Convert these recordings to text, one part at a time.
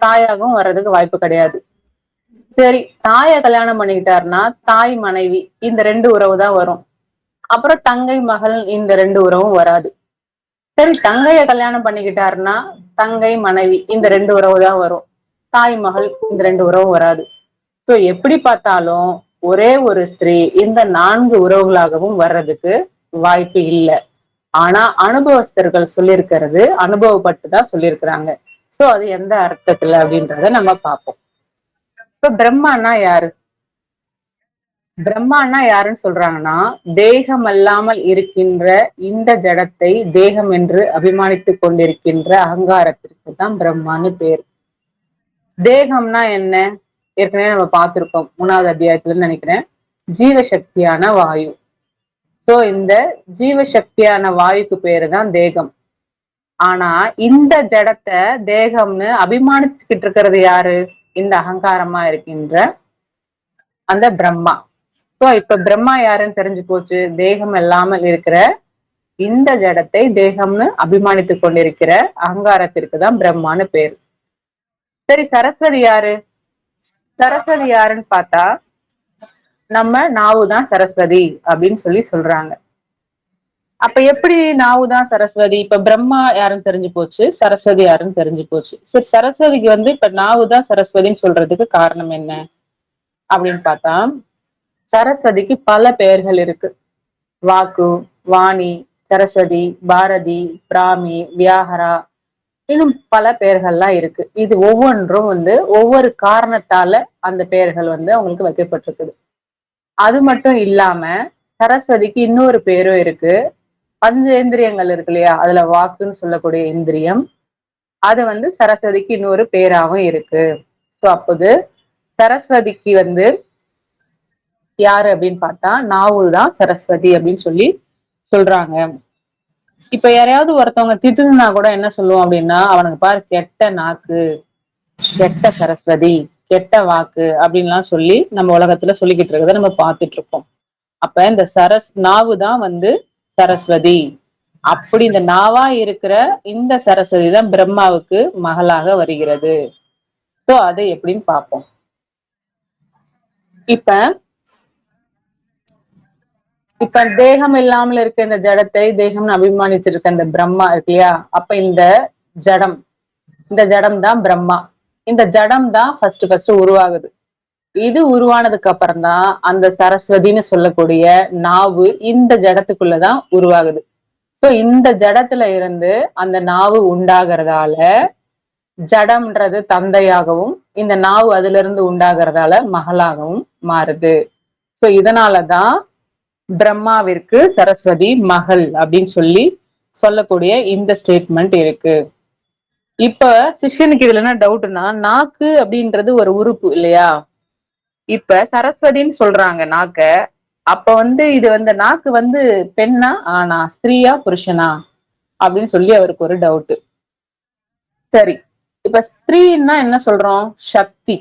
தாயாகவும் வர்றதுக்கு வாய்ப்பு கிடையாது. சரி, தாய கல்யாணம் பண்ணிக்கிட்டாருன்னா தாய் மனைவி இந்த 2 உறவு தான் வரும். அப்புறம் தங்கை மகள் இந்த 2 உறவும் வராது. சரி, தங்கைய கல்யாணம் பண்ணிக்கிட்டாருன்னா தங்கை மனைவி இந்த 2 உறவு தான் வரும். தாய் மகள் இந்த 2 உறவும் வராது. சோ எப்படி பார்த்தாலும் ஒரே ஒரு ஸ்திரீ இந்த 4 உறவுகளாகவும் வர்றதுக்கு வாய்ப்பு இல்லை. ஆனா அனுபவஸ்தர்கள் சொல்லியிருக்கிறது அனுபவப்பட்டு தான் சொல்லியிருக்கிறாங்க. சோ அது எந்த அர்த்தத்துல அப்படின்றத நம்ம பார்ப்போம். இப்ப பிரம்மான்னா யாரு? பிரம்மான்னா யாருன்னு சொல்றாங்கன்னா, தேகம் அல்லாமல் இருக்கின்ற இந்த ஜடத்தை தேகம் என்று அபிமானித்துக் கொண்டிருக்கின்ற அகங்காரத்திற்கு தான் பிரம்மான்னு பேர். தேகம்னா என்ன? ஏற்கனவே நம்ம பார்த்திருக்கோம் 3வது அத்தியாயத்துல நினைக்கிறேன். ஜீவசக்தியான வாயு. சோ இந்த ஜீவசக்தியான வாயுக்கு பேரு தான் தேகம். ஆனா இந்த ஜடத்தை தேகம்னு அபிமானிச்சுக்கிட்டு இருக்கிறது யாரு? இந்த அகங்காரமா இருக்கின்ற அந்த பிரம்மா. சோ இப்ப பிரம்மா யாருன்னு தெரிஞ்சு போச்சு. தேகம் இல்லாமல் இருக்கிற இந்த ஜடத்தை தேகம்னு அபிமானித்துக் கொண்டிருக்கிற அகங்காரத்திற்கு தான் பிரம்மான்னு பேரு. சரி, சரஸ்வதி யாரு? சரஸ்வதி யாருன்னு பார்த்தா நம்ம நாவுதான் சரஸ்வதி அப்படின்னு சொல்றாங்க. அப்ப எப்படி நாவுதான் சரஸ்வதி? இப்ப பிரம்மா யாருன்னு தெரிஞ்சு போச்சு, சரஸ்வதி யாருன்னு தெரிஞ்சு போச்சு. சரி, சரஸ்வதிக்கு இப்ப நாவுதான் சரஸ்வதின்னு சொல்றதுக்கு காரணம் என்ன அப்படின்னு பார்த்தா, சரஸ்வதிக்கு பல பெயர்கள் இருக்கு. வாக்கு, வாணி, சரஸ்வதி, பாரதி, பிராமி, வியாகரா, இன்னும் பல பெயர்கள்லாம் இருக்கு. இது ஒவ்வொன்றும் ஒவ்வொரு காரணத்தால அந்த பெயர்கள் அவங்களுக்கு வைக்கப்பட்டிருக்குது. அது மட்டும் இல்லாம சரஸ்வதிக்கு இன்னொரு பேரும் இருக்கு. பஞ்சேந்திரியங்கள் இருக்கு இல்லையா, அதுல வாக்குன்னு சொல்லக்கூடிய இந்திரியம், அது சரஸ்வதிக்கு இன்னொரு பேராவும் இருக்கு. சோ அப்போது சரஸ்வதிக்கு யாரு அப்படின்னு பார்த்தா நாவுல் தான் சரஸ்வதி அப்படின்னு சொல்றாங்க. இப்ப யாரையாவது ஒருத்தவங்க திட்டுனா கூட என்ன சொல்லுவோம் அப்படின்னா, அவனுக்கு பாரு கெட்ட நாக்கு, கெட்ட சரஸ்வதி, கெட்ட வாக்கு அப்படின்லாம் நம்ம உலகத்துல சொல்லிக்கிட்டு இருக்கிறத நம்ம பார்த்துட்டு இருக்கோம். அப்ப இந்த நாவு தான் சரஸ்வதி. அப்படி இந்த நாவா இருக்கிற இந்த சரஸ்வதி தான் பிரம்மாவுக்கு மகளாக வருகிறது. சோ அது எப்படின்னு பார்ப்போம். இப்ப தேகம் இல்லாமல் இருக்க இந்த ஜடத்தை தேகம்னு அபிமானிச்சிருக்க இந்த பிரம்மா இருக்கு இல்லையா, அப்ப இந்த ஜடம் தான் பிரம்மா. இந்த ஜடம் தான் ஃபர்ஸ்ட் உருவாகுது. இது உருவானதுக்கு அப்புறம் தான் அந்த சரஸ்வதினு சொல்லக்கூடிய நாவு இந்த ஜடத்துக்குள்ளதான் உருவாகுது. சோ இந்த ஜடத்துல இருந்து அந்த நாவு உண்டாகிறதால ஜடம்ன்றது தந்தையாகவும் இந்த நாவு அதுல இருந்து உண்டாகிறதால மகளாகவும் மாறுது. சோ இதனாலதான் பிரம்மாவிற்கு சரஸ்வதி மகள் அப்படின்னு சொல்லக்கூடிய இந்த ஸ்டேட்மெண்ட் இருக்கு. இப்ப சிஷ்யனுக்கு இதுல என்ன டவுட்னா, நாக்கு அப்படின்றது ஒரு உறுப்பு இல்லையா? இப்ப சரஸ்வதின்னு சொல்றாங்க நாக்க. அப்ப இது நாக்கு பெண்ணா ஆனா, ஸ்திரீயா புருஷனா அப்படின்னு அவருக்கு ஒரு டவுட். சரி, இப்ப ஸ்திரீன்னா என்ன சொல்றோம்? சக்தி.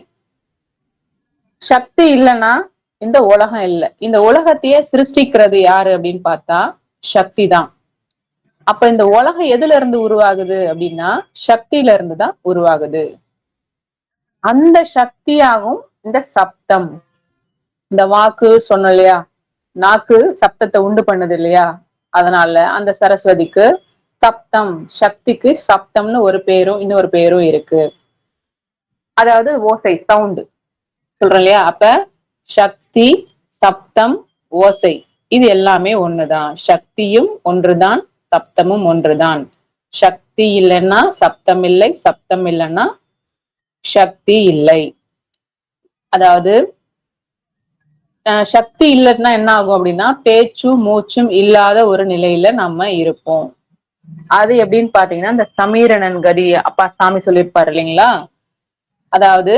சக்தி இல்லைன்னா இந்த உலகம் இல்லை. இந்த உலகத்தையே சிருஷ்டிக்கிறது யாரு அப்படின்னு பார்த்தா சக்தி தான். அப்ப இந்த உலகம் எதுல இருந்து உருவாகுது அப்படின்னா சக்தியில இருந்து தான் உருவாகுது. அந்த சக்தியாகும் இந்த சப்தம். இந்த வாக்கு சொன்னோம் இல்லையா, நாக்கு சப்தத்தை உண்டு பண்ணுது இல்லையா, அதனால அந்த சரஸ்வதிக்கு சப்தம், சக்திக்கு சப்தம்னு ஒரு பேரும் இன்னொரு பேரும் இருக்கு. அதாவது ஓசை, சவுண்டு சொல்றோம் இல்லையா. அப்ப சக்தி, சப்தம், ஓசை இது எல்லாமே ஒண்ணுதான். சக்தியும் ஒன்றுதான், சப்தமும் ஒன்றுதான். சக்தி இல்லைன்னா சப்தம் இல்லை, சப்தம் இல்லைன்னா சக்தி இல்லை. அதாவது சக்தி இல்லைன்னா என்ன ஆகும் அப்படின்னா பேச்சும் மூச்சும் இல்லாத ஒரு நிலையில நம்ம இருப்போம். அது எப்படின்னு பாத்தீங்கன்னா இந்த சமீரணன் கதி அப்பா சாமி சொல்லியிருப்பாரு இல்லைங்களா. அதாவது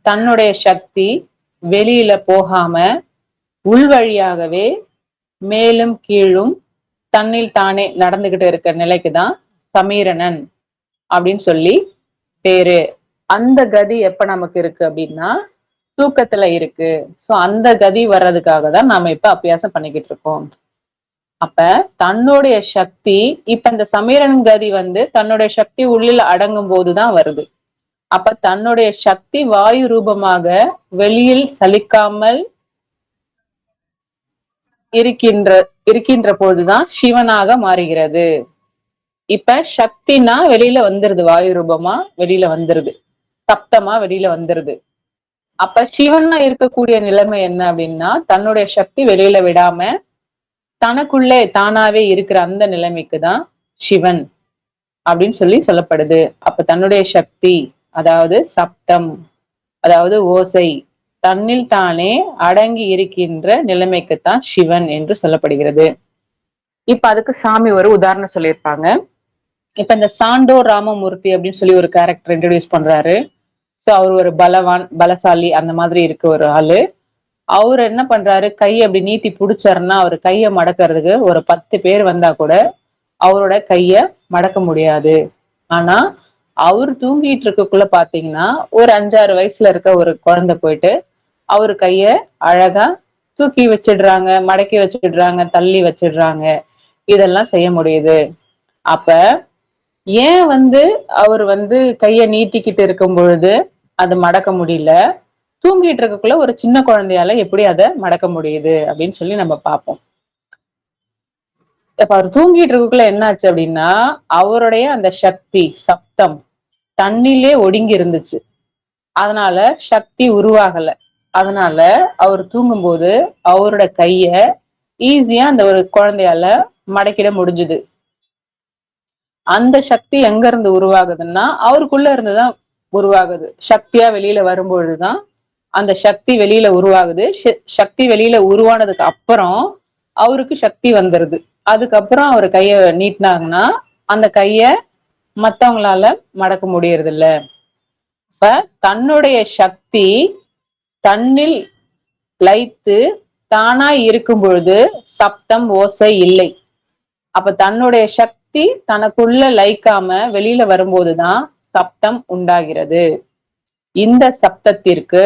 தன்னுடைய சக்தி வெளியில போகாம உள் வழியாகவே மேலும் கீழும் தன்னில் தானே நடந்துகிட்டு இருக்கிற நிலைக்குதான் சமீரணன் அப்படின்னு பேரு. அந்த கதி எப்ப நமக்கு இருக்கு அப்படின்னா தூக்கத்துல இருக்கு. சோ அந்த கதி வர்றதுக்காக தான் நாம இப்ப அபியாசம் பண்ணிக்கிட்டு இருக்கோம். அப்ப தன்னுடைய சக்தி இப்ப இந்த சமீரன் கதி தன்னுடைய சக்தி உள்ளில் அடங்கும் போதுதான் வருது. அப்ப தன்னுடைய சக்தி வாயு ரூபமாக வெளியில் சலிக்காமல் இருக்கின்ற போதுதான் சிவனாக மாறுகிறது. இப்ப சக்தினா வெளியில வந்துருது, வாயு ரூபமா வெளியில வந்துருது, சப்தமா வெளியில வந்துருது. அப்ப சிவனா இருக்கக்கூடிய நிலைமை என்ன அப்படின்னா, தன்னுடைய சக்தி வெளியில விடாம தனக்குள்ளே தானாவே இருக்கிற அந்த நிலைமைக்குதான் சிவன் அப்படின்னு சொல்லப்படுது. அப்ப தன்னுடைய சக்தி, அதாவது சப்தம், அதாவது ஓசை, தன்னில் தானே அடங்கி இருக்கின்ற நிலைமைக்குத்தான் சிவன் என்று சொல்லப்படுகிறது. இப்ப அதுக்கு சாமி ஒரு உதாரணம் சொல்லியிருப்பாங்க. இப்ப இந்த சாண்டோர் ராமமூர்த்தி அப்படின்னு சொல்லி ஒரு கேரக்டர் இன்ட்ரடியூஸ் பண்றாரு. சோ அவர் ஒரு பலசாலி அந்த மாதிரி இருக்க ஒரு ஆளு. அவரு என்ன பண்றாரு, கையை அப்படி நீட்டி புடிச்சாருன்னா அவர் கையை மடக்கிறதுக்கு ஒரு 10 பேர் வந்தா கூட அவரோட கைய மடக்க முடியாது. ஆனா அவர் தூங்கிட்டு இருக்கக்குள்ள பாத்தீங்கன்னா ஒரு 5-6 வயசுல இருக்க ஒரு குழந்தை போயிட்டு அவரு கைய அழகா தூக்கி வச்சிடுறாங்க, மடக்கி வச்சிடுறாங்க, தள்ளி வச்சிடுறாங்க. இதெல்லாம் செய்ய முடியுது. அப்ப ஏன் அவர் கைய நீட்டிக்கிட்டு இருக்கும் பொழுது அது மடக்க முடியல, தூங்கிட்டு இருக்கக்குள்ள ஒரு சின்ன குழந்தையால எப்படி அதை மடக்க முடியுது அப்படின்னு சொல்லி நம்ம பார்ப்போம். இப்ப அவர் தூங்கிட்டு இருக்கக்குள்ள என்னாச்சு அப்படின்னா, அவருடைய அந்த சக்தி சப்தம் தண்ணிலே ஒடுங்கி இருந்துச்சு. அதனால சக்தி உருவாகல. அதனால அவர் தூங்கும்போது அவரோட கைய ஈஸியா அந்த ஒரு குழந்தையால மடக்கிட முடிஞ்சுது. அந்த சக்தி எங்க இருந்து உருவாகுதுன்னா அவருக்குள்ள இருந்துதான் உருவாகுது. சக்தியா வெளியில வரும்பொழுதுதான் அந்த சக்தி வெளியில உருவாகுது. சக்தி வெளியில உருவானதுக்கு அப்புறம் அவருக்கு சக்தி வந்துருது. அதுக்கப்புறம் அவர் கைய நீட்டினாங்கன்னா அந்த கைய மத்தவங்களால மடக்க முடியறது இல்ல. இப்ப தன்னுடைய சக்தி தன்னில் லயித்து தானாய் இருக்கும் பொழுது சப்தம் ஓசை இல்லை. அப்ப தன்னுடைய சக்தி தனக்குள்ள லயிக்காம வெளியில வரும்போதுதான் சப்தம் உண்டாகிறது. இந்த சப்தத்திற்கு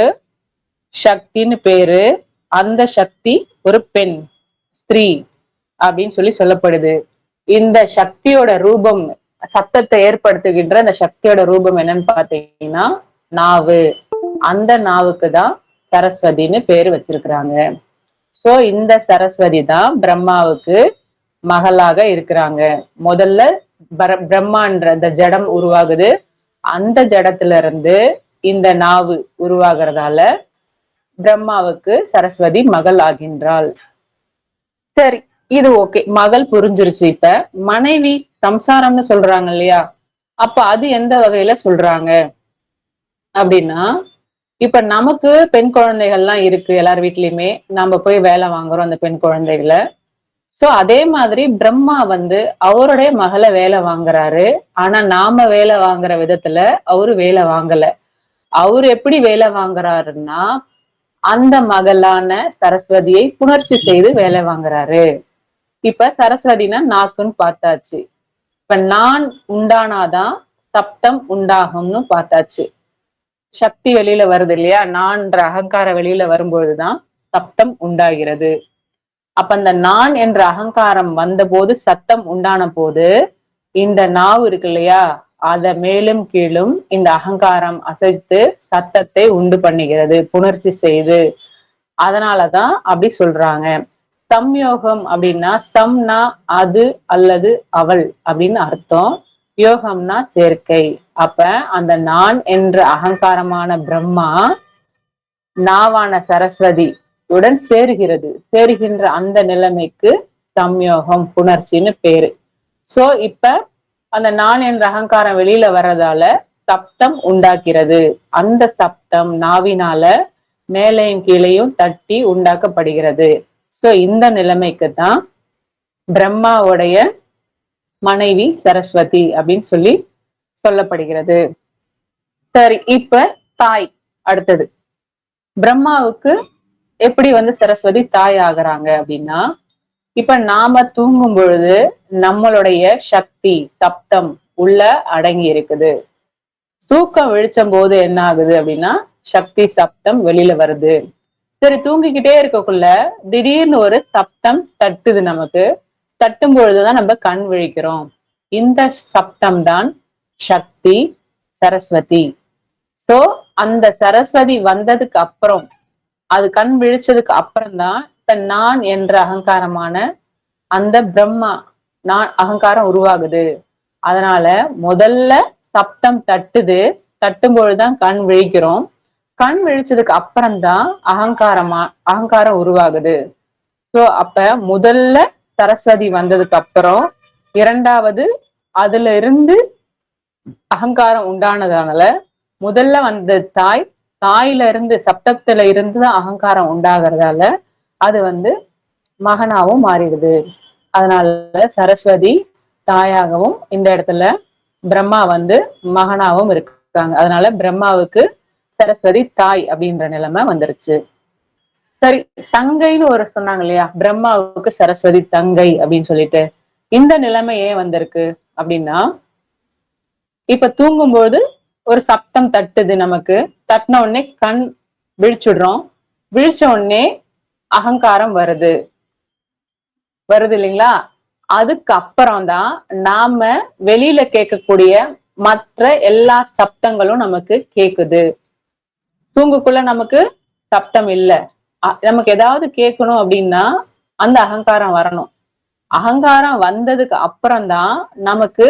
சக்தின்னு பேரு. அந்த சக்தி ஒரு பெண், ஸ்திரீ அப்படின்னு சொல்லப்படுது. இந்த சக்தியோட ரூபம், சப்தத்தை ஏற்படுத்துகின்ற அந்த சக்தியோட ரூபம் என்னன்னு பாத்தீங்கன்னா நாவு. அந்த நாவுக்கு தான் சரஸ்வதினு பேரு வச்சிருக்கிறாங்க. சோ இந்த சரஸ்வதி தான் பிரம்மாவுக்கு மகளாக இருக்கிறாங்க. முதல்ல பிரம்மான்ற அந்த ஜடம் உருவாகுது. அந்த ஜடத்துல இருந்து இந்த நாவு உருவாகிறதால பிரம்மாவுக்கு சரஸ்வதி மகள் ஆகின்றாள். சரி, இது ஓகே, மகள் புரிஞ்சிருச்சு. இப்ப மனைவி சம்சாரம்னு சொல்றாங்க இல்லையா, அப்ப அது எந்த வகையில சொல்றாங்க அப்படின்னா, இப்ப நமக்கு பெண் குழந்தைகள்லாம் இருக்கு எல்லார் வீட்லயுமே. நம்ம போய் வேலை வாங்குறோம் அந்த பெண் குழந்தைகளை. சோ அதே மாதிரி பிரம்மா அவருடைய மகளை வேலை வாங்குறாரு. ஆனா நாம வேலை வாங்குற விதத்துல அவரு வேலை வாங்கல. அவரு எப்படி வேலை வாங்குறாருன்னா அந்த மகளான சரஸ்வதியை புணர்ச்சி செய்து வேலை வாங்குறாரு. இப்ப சரஸ்வதினா நாக்குன்னு பார்த்தாச்சு. இப்ப நான் உண்டானாதான் சப்தம் உண்டாகும்னு பார்த்தாச்சு. சக்தி வெளியில வருது இல்லையா, நான்ற அகங்காரம் வெளியில வரும்பொழுதுதான் சப்தம் உண்டாகிறது. அப்ப அந்த நான் என்ற அகங்காரம் வந்த போது சத்தம் உண்டான போது இந்த நாவு இருக்கு இல்லையா, அத மேலும் கீழும் இந்த அகங்காரம் அசைத்து சத்தத்தை உண்டு பண்ணுகிறது, புணர்ச்சி செய்து. அதனாலதான் அப்படி சொல்றாங்க. சம்யோகம் அப்படின்னா, சம்னா அது அல்லது அவள் அப்படின்னு அர்த்தம். யோகம்னா சேர்க்கை. அப்ப அந்த நான் என்ற அகங்காரமான பிரம்மா நாவான சரஸ்வதி உடன் சேருகின்ற அந்த நிலைமைக்கு சம்யோகம், புணர்ச்சின்னு பேரு. சோ இப்ப அந்த நான் என்ற அகங்காரம் வெளியில வர்றதால சப்தம் உண்டாக்கிறது. அந்த சப்தம் நாவினால மேலையும் கீழையும் தட்டி உண்டாக்கப்படுகிறது. சோ இந்த நிலைமைக்கு தான் பிரம்மாவுடைய மனைவி சரஸ்வதி அப்படின்னு சொல்லப்படுகிறது. சரி, இப்ப தாய் அடுத்தது. பிரம்மாவுக்கு எப்படி சரஸ்வதி தாய் ஆகுறாங்க அப்படின்னா, இப்ப நாம தூங்கும் பொழுது நம்மளுடைய சக்தி சப்தம் உள்ள அடங்கி இருக்குது. தூக்கம் விழிச்சும் போது என்ன ஆகுது அப்படின்னா சக்தி சப்தம் வெளியில வருது. சரி, தூங்கிக்கிட்டே இருக்கக்குள்ள திடீர்னு ஒரு சப்தம் தட்டுது. நமக்கு தட்டும் பொழுதுதான் நம்ம கண் விழிக்கிறோம். இந்த சப்தம் தான் சக்தி, சரஸ்வதி. சோ அந்த சரஸ்வதி வந்ததுக்கு அப்புறம், அது கண் விழிச்சதுக்கு அப்புறம் தான் இப்ப நான் என்ற அகங்காரமான அந்த பிரம்மா நான் அகங்காரம் உருவாகுது. அதனால முதல்ல சப்தம் தட்டுது, தட்டும் பொழுதுதான் கண் விழிக்கிறோம். கண் விழிச்சதுக்கு அப்புறம் தான் அகங்காரம் உருவாகுது. சோ அப்ப முதல்ல சரஸ்வதி வந்ததுக்கு அப்புறம், இரண்டாவது அதுல இருந்து அகங்காரம் உண்டானதால, முதல்ல வந்த தாய், தாயில இருந்து சப்தத்துல இருந்து தான் அகங்காரம் உண்டாகிறதால அது மகனாவும் மாறிடுது. அதனால சரஸ்வதி தாயாகவும், இந்த இடத்துல பிரம்மா மகனாவும் இருக்காங்க. அதனால பிரம்மாவுக்கு சரஸ்வதி தாய் அப்படின்ற நிலைமை வந்துருச்சு. சரி, தங்கைன்னு ஒரு சொன்னாங்க இல்லையா, பிரம்மாவுக்கு சரஸ்வதி தங்கை அப்படின்னு சொல்லிட்டு. இந்த நிலைமை ஏன் வந்திருக்கு அப்படின்னா, இப்ப தூங்கும்போது ஒரு சப்தம் தட்டுது நமக்கு. தட்டின உடனே கண் விழிச்சுடுறோம். விழிச்ச உடனே அகங்காரம் வருது இல்லைங்களா? அதுக்கு அப்புறம் தான் நாம வெளியில கேட்கக்கூடிய மற்ற எல்லா சப்தங்களும் நமக்கு கேக்குது. தூங்குக்குள்ள நமக்கு சப்தம் இல்ல. நமக்கு ஏதாவது கேட்கணும் அப்படின்னா அந்த அகங்காரம் வரணும். அகங்காரம் வந்ததுக்கு அப்புறம் தான் நமக்கு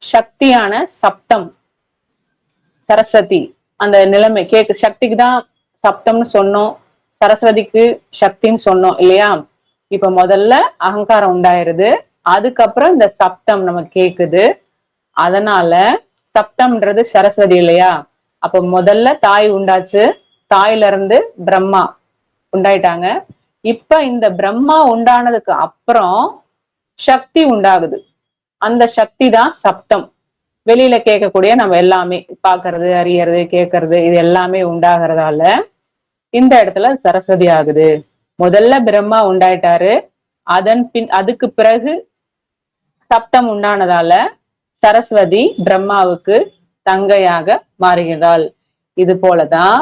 சக்தியான சப்தம், சரஸ்வதி அந்த நிலைமை சக்திக்கு தான் சப்தம்னு சொன்னோம், சரஸ்வதிக்கு சக்தின்னு சொன்னோம் இல்லையா? இப்ப முதல்ல அகங்காரம் உண்டாயிருது, அதுக்கப்புறம் இந்த சப்தம் நமக்கு கேக்குது. அதனால சப்தம்ன்றது சரஸ்வதி இல்லையா? அப்ப முதல்ல தாய் உண்டாச்சு, தாயில இருந்து பிரம்மா உண்டாயிட்டாங்க. இப்ப இந்த பிரம்மா உண்டானதுக்கு அப்புறம் சக்தி உண்டாகுது. அந்த சக்தி தான் சப்தம். வெளியில கேட்கக்கூடிய நம்ம எல்லாமே பாக்குறது, அறியறது, கேட்கறது, இது எல்லாமே உண்டாகிறதால இந்த இடத்துல சரஸ்வதி ஆகுது. முதல்ல பிரம்மா உண்டாயிட்டாரு, அதுக்கு பிறகு சப்தம் உண்டானதால சரஸ்வதி பிரம்மாவுக்கு தங்கையாக மாறுகிறாள். இது போலதான்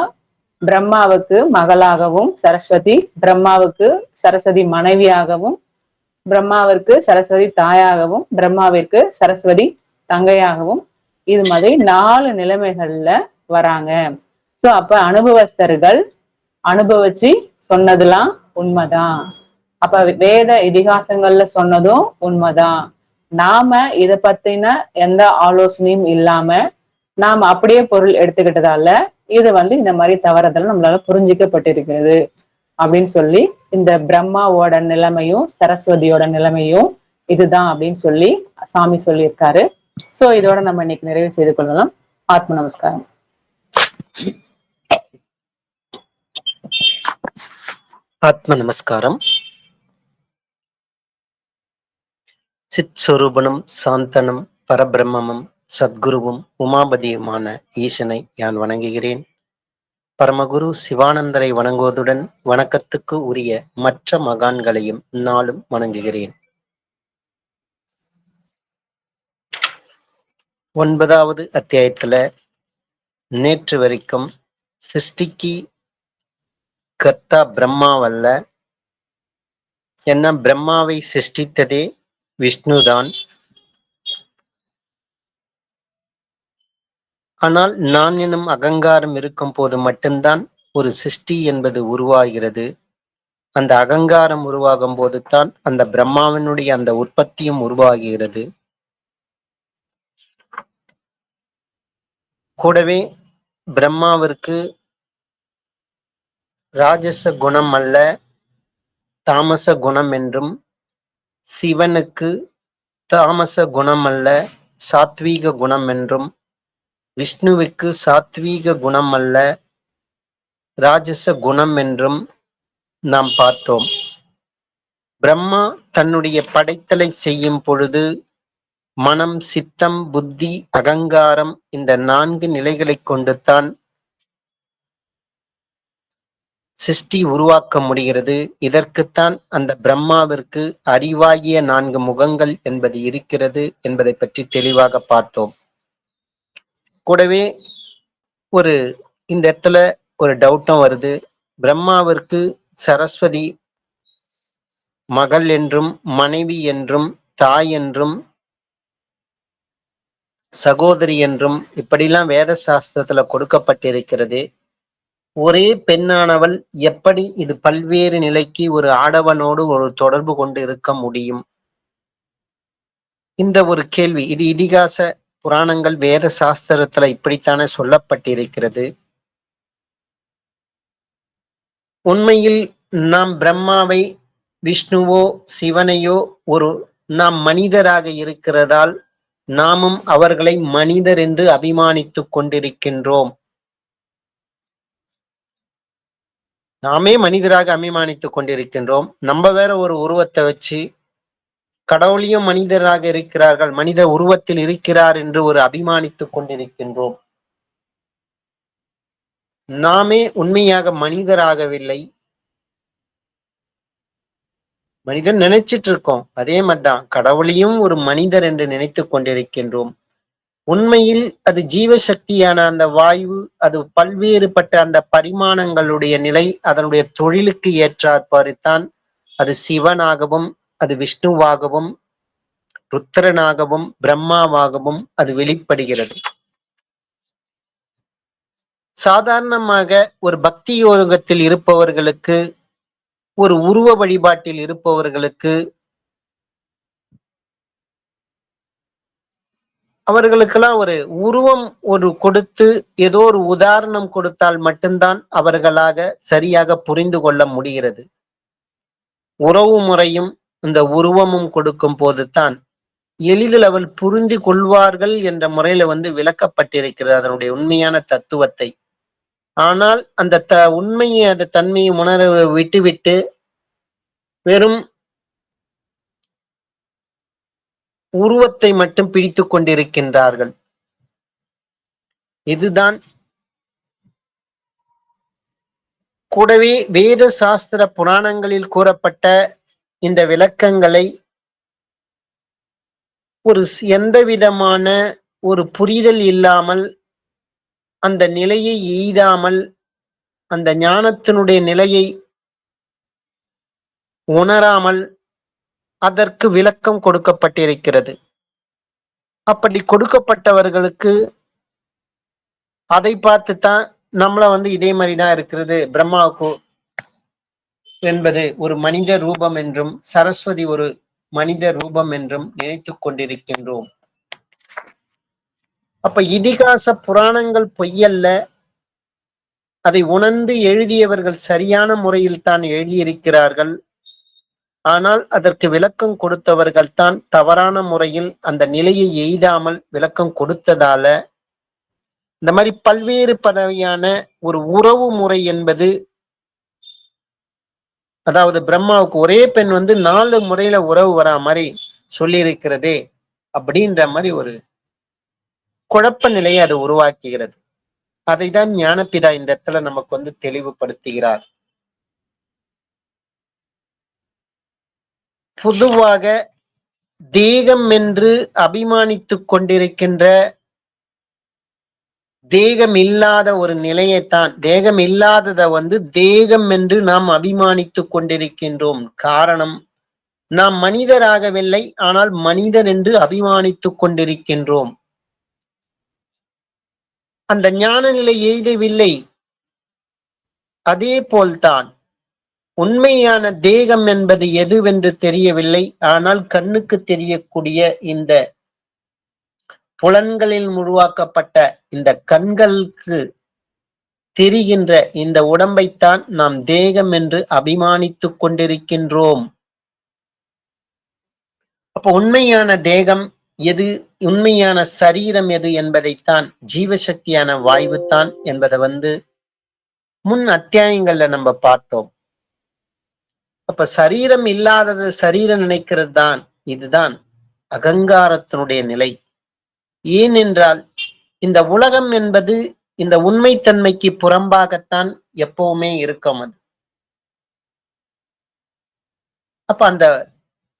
பிரம்மாவுக்கு மகளாகவும் சரஸ்வதி, பிரம்மாவுக்கு சரஸ்வதி மனைவியாகவும், பிரம்மாவிற்கு சரஸ்வதி தாயாகவும், பிரம்மாவிற்கு சரஸ்வதி தங்கையாகவும், இது மாதிரி 4 நிலைமைகள்ல வராங்க. சோ அப்ப அனுபவஸ்தர்கள் அனுபவிச்சு சொன்னதெல்லாம் உண்மைதான். அப்ப வேத இதிகாசங்கள்ல சொன்னதும் உண்மைதான். நாம இத பத்தின எந்த ஆலோசனையும் இல்லாம நாம அப்படியே பொருள் எடுத்துக்கிட்டதால இது இந்த மாதிரி தவறுதல் நம்மளால புரிஞ்சிக்கப்பட்டிருக்கிறது அப்படின்னு சொல்லி, இந்த பிரம்மாவோட நிலைமையும் சரஸ்வதியோட நிலைமையும் இதுதான் அப்படின்னு சொல்லி சாமி சொல்லியிருக்காரு. சோ இதோட நம்ம இன்னைக்கு நிறைவு செய்து கொள்ளலாம். ஆத்ம நமஸ்காரம். ஆத்ம நமஸ்காரம். சிற்சொரூபனும் சாந்தனும் பரபிரம்மமும் சத்குருவும் உமாபதியுமான ஈசனை யான் வணங்குகிறேன். பரமகுரு சிவானந்தரை வணங்குவதுடன் வணக்கத்துக்கு உரிய மற்ற மகான்களையும் நாளும் வணங்குகிறேன். 9வது அத்தியாயத்துல நேற்று வரைக்கும் சிருஷ்டிக்கு கர்த்தா பிரம்மாவல்ல, என்ன பிரம்மாவை சிருஷ்டித்ததே விஷ்ணுதான். ஆனால் நான் எனும் அகங்காரம் இருக்கும் போது மட்டும்தான் ஒரு சிருஷ்டி என்பது உருவாகிறது. அந்த அகங்காரம் உருவாகும் போது தான் அந்த பிரம்மாவினுடைய அந்த உற்பத்தியும் உருவாகிறது. கூடவே பிரம்மாவிற்கு ராஜச குணம் அல்ல தாமச குணம் என்றும், சிவனுக்கு தாமச குணம் அல்ல சாத்வீக குணம் என்றும், விஷ்ணுவுக்கு சாத்வீக குணம் அல்ல ராஜச குணம் என்றும் நாம் பார்த்தோம். பிரம்மா தன்னுடைய படைத்தலை செய்யும் பொழுது மனம், சித்தம், புத்தி, அகங்காரம் இந்த 4 நிலைகளை கொண்டுத்தான் சிருஷ்டி உருவாக்க முடிகிறது. இதற்குத்தான் அந்த பிரம்மாவிற்கு அறிவாகிய 4 முகங்கள் என்பது இருக்கிறது என்பதை பற்றி தெளிவாக பார்த்தோம். கூடவே இந்த இடத்துல ஒரு டவுட்டும் வருது. பிரம்மாவிற்கு சரஸ்வதி மகள் என்றும், மனைவி என்றும், தாய் என்றும் சகோதரி என்றும் இப்படிலாம் வேத சாஸ்திரத்துல கொடுக்கப்பட்டிருக்கிறது. ஒரே பெண்ணானவள் எப்படி இது பல்வேறு நிலைக்கு ஒரு ஆடவனோடு ஒரு தொடர்பு கொண்டு இருக்க முடியும்? இந்த ஒரு கேள்வி, இது இதிகாச புராணங்கள் வேத சாஸ்திரத்துல இப்படித்தானே சொல்லப்பட்டிருக்கிறது. உண்மையில் நாம் பிரம்மாவை, விஷ்ணுவோ, சிவனையோ ஒரு நாம் மனிதராக இருக்கிறதால் நாமும் அவர்களை மனிதர் என்று அபிமானித்துக் கொண்டிருக்கின்றோம். நாமே மனிதராக அபிமானித்துக் கொண்டிருக்கின்றோம். நம்ம வேற ஒரு உருவத்தை வச்சு கடவுளையும் மனிதராக இருக்கிறார்கள், மனித உருவத்தில் இருக்கிறார் என்று ஒரு அபிமானித்துக் கொண்டிருக்கின்றோம். நாமே உண்மையாக மனிதராகவில்லை. மனிதன் நினைச்சிட்டு இருக்கோம். அதே மாதிரிதான் கடவுளையும் ஒரு மனிதர் என்று நினைத்துக் கொண்டிருக்கின்றோம். உண்மையில் அது ஜீவசக்தியான அந்த வாயு, அது பல்வேறுபட்ட அந்த பரிமாணங்களுடைய நிலை, அதனுடைய தொழிலுக்கு ஏற்றாற்பதான் அது சிவனாகவும், அது விஷ்ணுவாகவும், ருத்ரனாகவும், பிரம்மாவாகவும் அது வெளிப்படுகிறது. சாதாரணமாக ஒரு பக்தி யோகத்தில் இருப்பவர்களுக்கு, ஒரு உருவ வழிபாட்டில் இருப்பவர்களுக்கு, அவர்களுக்கெல்லாம் ஒரு உருவம் ஒரு கொடுத்து ஏதோ ஒரு உதாரணம் கொடுத்தால் மட்டும்தான் அவர்களாக சரியாக புரிந்து கொள்ள முடிகிறது. உறவு முறையும் இந்த உருவமும் கொடுக்கும் போதுதான் எளிதில் அவள் புரிந்து கொள்வார்கள் என்ற முறையில விளக்கப்பட்டிருக்கிறது அதனுடைய உண்மையான தத்துவத்தை. ஆனால் அந்த உண்மையை, அந்த தன்மையை உணர விட்டுவிட்டு வெறும் உருவத்தை மட்டும் பிடித்துக் கொண்டிருக்கின்றார்கள். இதுதான் கூடவே வேத சாஸ்திர புராணங்களில் கூறப்பட்ட இந்த விளக்கங்களை ஒரு எந்த விதமான ஒரு புரிதல் இல்லாமல், அந்த நிலையை எய்தாமல், அந்த ஞானத்தினுடைய நிலையை உணராமல் அதற்கு விளக்கம் கொடுக்கப்பட்டிருக்கிறது. அப்படி கொடுக்கப்பட்டவர்களுக்கு அதை பார்த்துத்தான் நம்மள இதே மாதிரிதான் இருக்கிறது, பிரம்மாவுக்கு என்பது ஒரு மனித ரூபம் என்றும், சரஸ்வதி ஒரு மனித ரூபம் என்றும் நினைத்துக் கொண்டிருக்கின்றோம். அப்ப இதிகாச புராணங்கள் பொய்யல்ல, அதை உணர்ந்து எழுதியவர்கள் சரியான முறையில் தான் எழுதியிருக்கிறார்கள். ஆனால் அதற்கு விளக்கம் கொடுத்தவர்கள் தான் தவறான முறையில் அந்த நிலையை எய்தாமல் விளக்கம் கொடுத்ததால இந்த மாதிரி பல்வேறு பதவியான ஒரு உறவு முறை என்பது, அதாவது பிரம்மாவுக்கு ஒரே பெண் 4 முறையில உறவு வரா மாதிரி சொல்லி இருக்கிறதே அப்படின்ற மாதிரி ஒரு குழப்ப நிலையை அது உருவாக்குகிறது. அதைதான் ஞானபிதா இந்த இடத்துல நமக்கு தெளிவுபடுத்துகிறார். பொதுவாக தேகம் என்று அபிமானித்துக் கொண்டிருக்கின்ற தேகம் இல்லாத ஒரு நிலையைத்தான், தேகம் இல்லாததை தேகம் என்று நாம் அபிமானித்துக் கொண்டிருக்கின்றோம். காரணம், நாம் மனிதராகவில்லை, ஆனால் மனிதர் என்று அபிமானித்துக் கொண்டிருக்கின்றோம். அந்த ஞான நிலை எய்தவில்லை. அதே போல்தான் உண்மையான தேகம் என்பது எதுவென்று தெரியவில்லை. ஆனால் கண்ணுக்கு தெரியக்கூடிய இந்த புலன்களில் உருவாக்கப்பட்ட இந்த கண்களுக்கு தெரிகின்ற இந்த உடம்பைத்தான் நாம் தேகம் என்று அபிமானித்துக் கொண்டிருக்கின்றோம். அப்ப உண்மையான தேகம் எது, உண்மையான சரீரம் எது என்பதைத்தான், ஜீவசக்தியான வாயுத்தான் என்பதை முன் அத்தியாயங்கள்ல நம்ம பார்த்தோம். அப்ப சரீரம் இல்லாதது சரீரம் நினைக்கிறது தான், இதுதான் அகங்காரத்தினுடைய நிலை. ஏனென்றால் இந்த உலகம் என்பது இந்த உண்மைத்தன்மைக்கு புறம்பாகத்தான் எப்பவுமே இருக்கும். அது அப்ப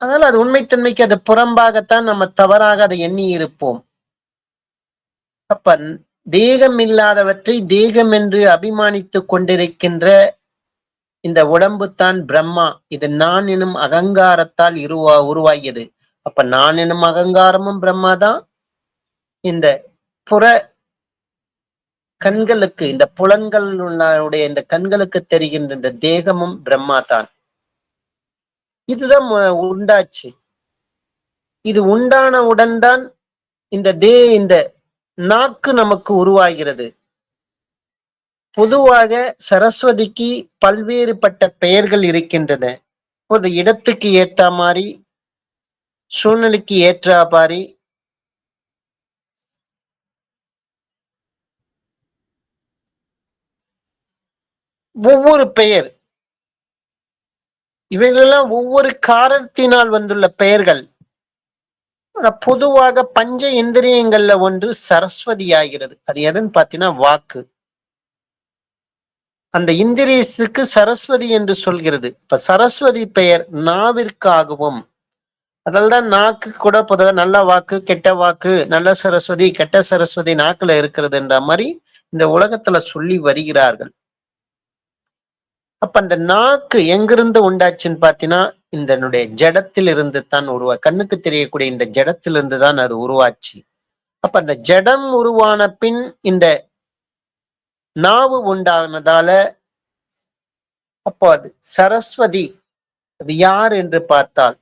அதனால அது உண்மைத்தன்மைக்கு அது புறம்பாகத்தான் நம்ம தவறாக அதை எண்ணி இருப்போம். அப்ப தேகம் இல்லாதவற்றை தேகம் என்று அபிமானித்துக் கொண்டிருக்கின்ற இந்த உடம்பு தான் பிரம்மா. இது நான் எனும் அகங்காரத்தால் உருவாகியது. அப்ப நான் எனும் அகங்காரமும் பிரம்மா தான், இந்த புற கண்களுக்கு, இந்த புலன்களுடைய இந்த கண்களுக்கு தெரிகின்ற இந்த தேகமும் பிரம்மா தான். இதுதான் உண்டாச்சு. இது உண்டானவுடன் தான் இந்த நாக்கு நமக்கு உருவாகிறது. பொதுவாக சரஸ்வதிக்கு பல்வேறுபட்ட பெயர்கள் இருக்கின்றன. ஒரு இடத்துக்கு ஏற்ற மாதிரி, சூழ்நிலைக்கு ஏற்ற மாதிரி ஒவ்வொரு பெயர். இவைகளெல்லாம் ஒவ்வொரு காரணத்தினால் வந்துள்ள பெயர்கள். பொதுவாக பஞ்ச இந்திரியங்கள்ல ஒன்று சரஸ்வதி ஆகிறது. அது எதுன்னு பாத்தீங்கன்னா வாக்கு. அந்த இந்திரியத்துக்கு சரஸ்வதி என்று சொல்கிறது. இப்ப சரஸ்வதி பெயர் நாவிற்காகவும், அதனால்தான் நாக்கு கூட பொதுவாக நல்ல வாக்கு, கெட்ட வாக்கு, நல்ல சரஸ்வதி, கெட்ட சரஸ்வதி நாக்குல இருக்கிறதுன்ற மாதிரி இந்த உலகத்துல சொல்லி வருகிறார்கள். அப்ப அந்த நாக்கு எங்கிருந்து உண்டாச்சுன்னு பாத்தீங்கன்னா, இந்த ஜடத்தில் இருந்து தான் கண்ணுக்கு தெரியக்கூடிய இந்த ஜடத்திலிருந்து தான் அது உருவாச்சு. அப்ப அந்த ஜடம் உருவான பின் இந்த நாவு உண்டானதால, அப்போ அது சரஸ்வதி. அது யார் என்று பார்த்தால்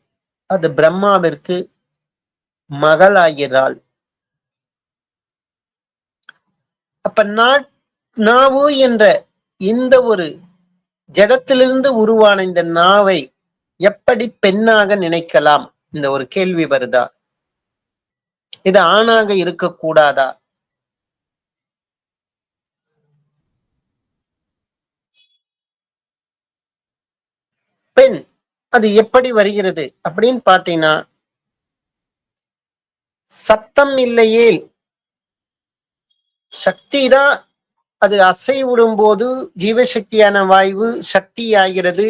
அது பிரம்மாவிற்கு மகளாகிறாள். அப்ப நாவு என்ற இந்த ஒரு ஜடத்திலிருந்து உருவான இந்த நாவை எப்படி பெண்ணாக நினைக்கலாம்? இந்த ஒரு கேள்வி வருதா? இது ஆணாக இருக்கக்கூடாதா? பெண் அது எப்படி வருகிறது அப்படின்னு பாத்தீங்கன்னா, சத்தம் இல்லையே சக்தி தான். அது அசைவிடும் போது ஜீவசக்தியான வாயு சக்தி ஆகிறது.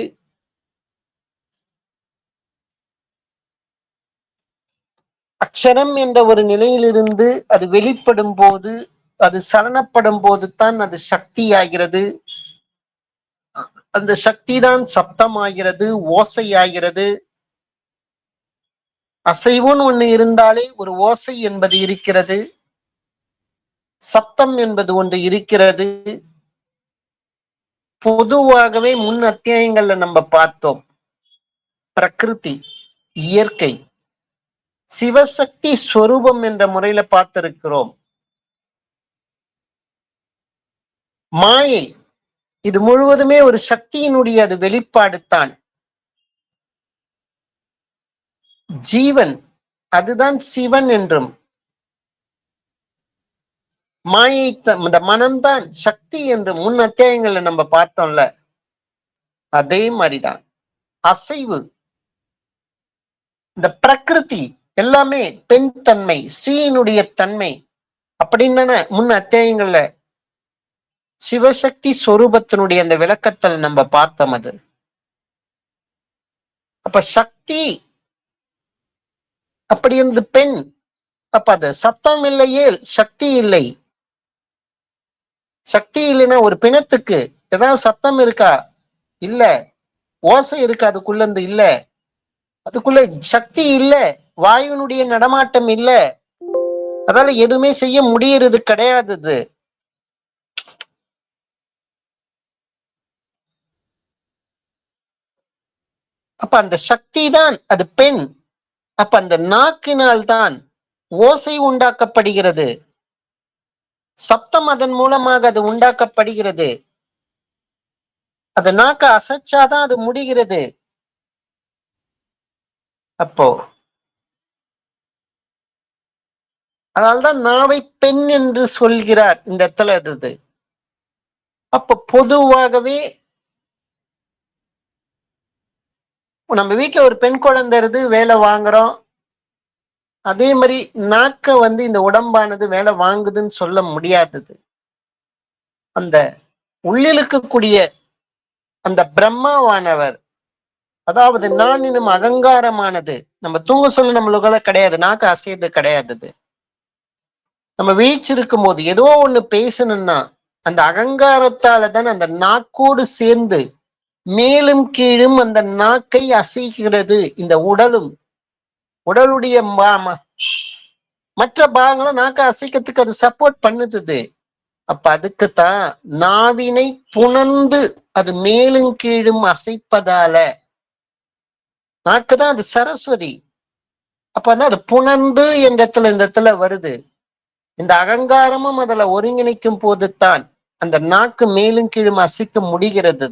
அக்ஷரம் என்ற ஒரு நிலையிலிருந்து அது வெளிப்படும் போது, அது சலனப்படும் போது தான் அது சக்தி ஆகிறது. அந்த சக்தி தான் சப்தம் ஆகிறது, ஓசை ஆகிறது. அசைவுன்னு ஒண்ணு இருந்தாலே ஒரு ஓசை என்பது இருக்கிறது, சப்தம் என்பது ஒன்று இருக்கிறது. பொதுவாகவே முன் அத்தியாயங்கள்ல நம்ம பார்த்தோம். பிரகிருதி, இயற்கை, சிவசக்தி ஸ்வரூபம் என்ற முறையில பார்த்திருக்கிறோம். மாயை இது முழுவதுமே ஒரு சக்தியினுடைய அது வெளிப்பாடு தான். ஜீவன் அதுதான் சிவன் என்றும், மாயை இந்த மனம்தான் சக்தி என்று முன் அத்தியாயங்கள்ல நம்ம பார்த்தோம்ல. அதே மாதிரிதான் அசைவு, இந்த பிரகிருதி எல்லாமே பெண் தன்மை, ஸ்ரீயினுடைய தன்மை அப்படின்னு தானே முன் அத்தியாயங்கள்ல சிவசக்தி ஸ்வரூபத்தினுடைய அந்த விளக்கத்தில் நம்ம பார்த்தோம். அது அப்ப சக்தி அப்படி இருந்து பெண். அப்ப அது சத்தம் இல்லையே சக்தி இல்லை. சக்தி இல்லைன்னா ஒரு பிணத்துக்கு ஏதாவது சத்தம் இருக்கா? இல்ல. ஓசை இருக்கு அதுக்குள்ள இருந்து? இல்ல. அதுக்குள்ள சக்தி இல்ல, வாயுனுடைய நடமாட்டம் இல்ல, அதால எதுவுமே செய்ய முடியறது கிடையாது. அப்ப அந்த சக்தி தான் அது பெண். அப்ப அந்த நாக்கினால் தான் ஓசை உண்டாக்கப்படுகிறது, சப்தம் அதன் மூலமாக அது உண்டாக்கப்படுகிறது. அது நாக்க அசைச்சாதான் அது முடிகிறது. அப்போ அதனால்தான் நாவை பெண் என்று சொல்கிறார் இந்த இடத்துல. அது அப்ப பொதுவாகவே நம்ம வீட்டுல ஒரு பெண் குழந்தை இருந்து வேலை வாங்குறோம். அதே மாதிரி நாக்க இந்த உடம்பானது வேலை வாங்குதுன்னு சொல்ல முடியாதது. அந்த உள்ளில் இருக்கக்கூடிய அந்த பிரம்மாவானவர், அதாவது நான் இன்னும் அகங்காரமானது நம்ம தூங்க சொல்ல நம்மளுக்குள்ள கிடையாது, நாக்கு அசையது கிடையாது. நம்ம வீழ்ச்சிருக்கும் போது ஏதோ ஒண்ணு பேசணும்னா அந்த அகங்காரத்தால தான் அந்த நாக்கோடு சேர்ந்து மேலும் கீழும் அந்த நாக்கை அசைக்கிறது. இந்த உடலுடைய மற்ற பாகங்களும் நாக்க அசைக்கிறதுக்கு அது சப்போர்ட் பண்ணுது. அப்ப அதுக்குத்தான் நாவினை புணர்ந்து அது மேலும் கீழும் அசைப்பதால நாக்குதான் அது சரஸ்வதி. அப்ப அது புணர்ந்து என்ற இடத்துல இந்த இடத்துல வருது. இந்த அகங்காரமும் அதுல ஒருங்கிணைக்கும் போதுதான் அந்த நாக்கு மேலும் கீழும் அசைக்க முடிகிறது.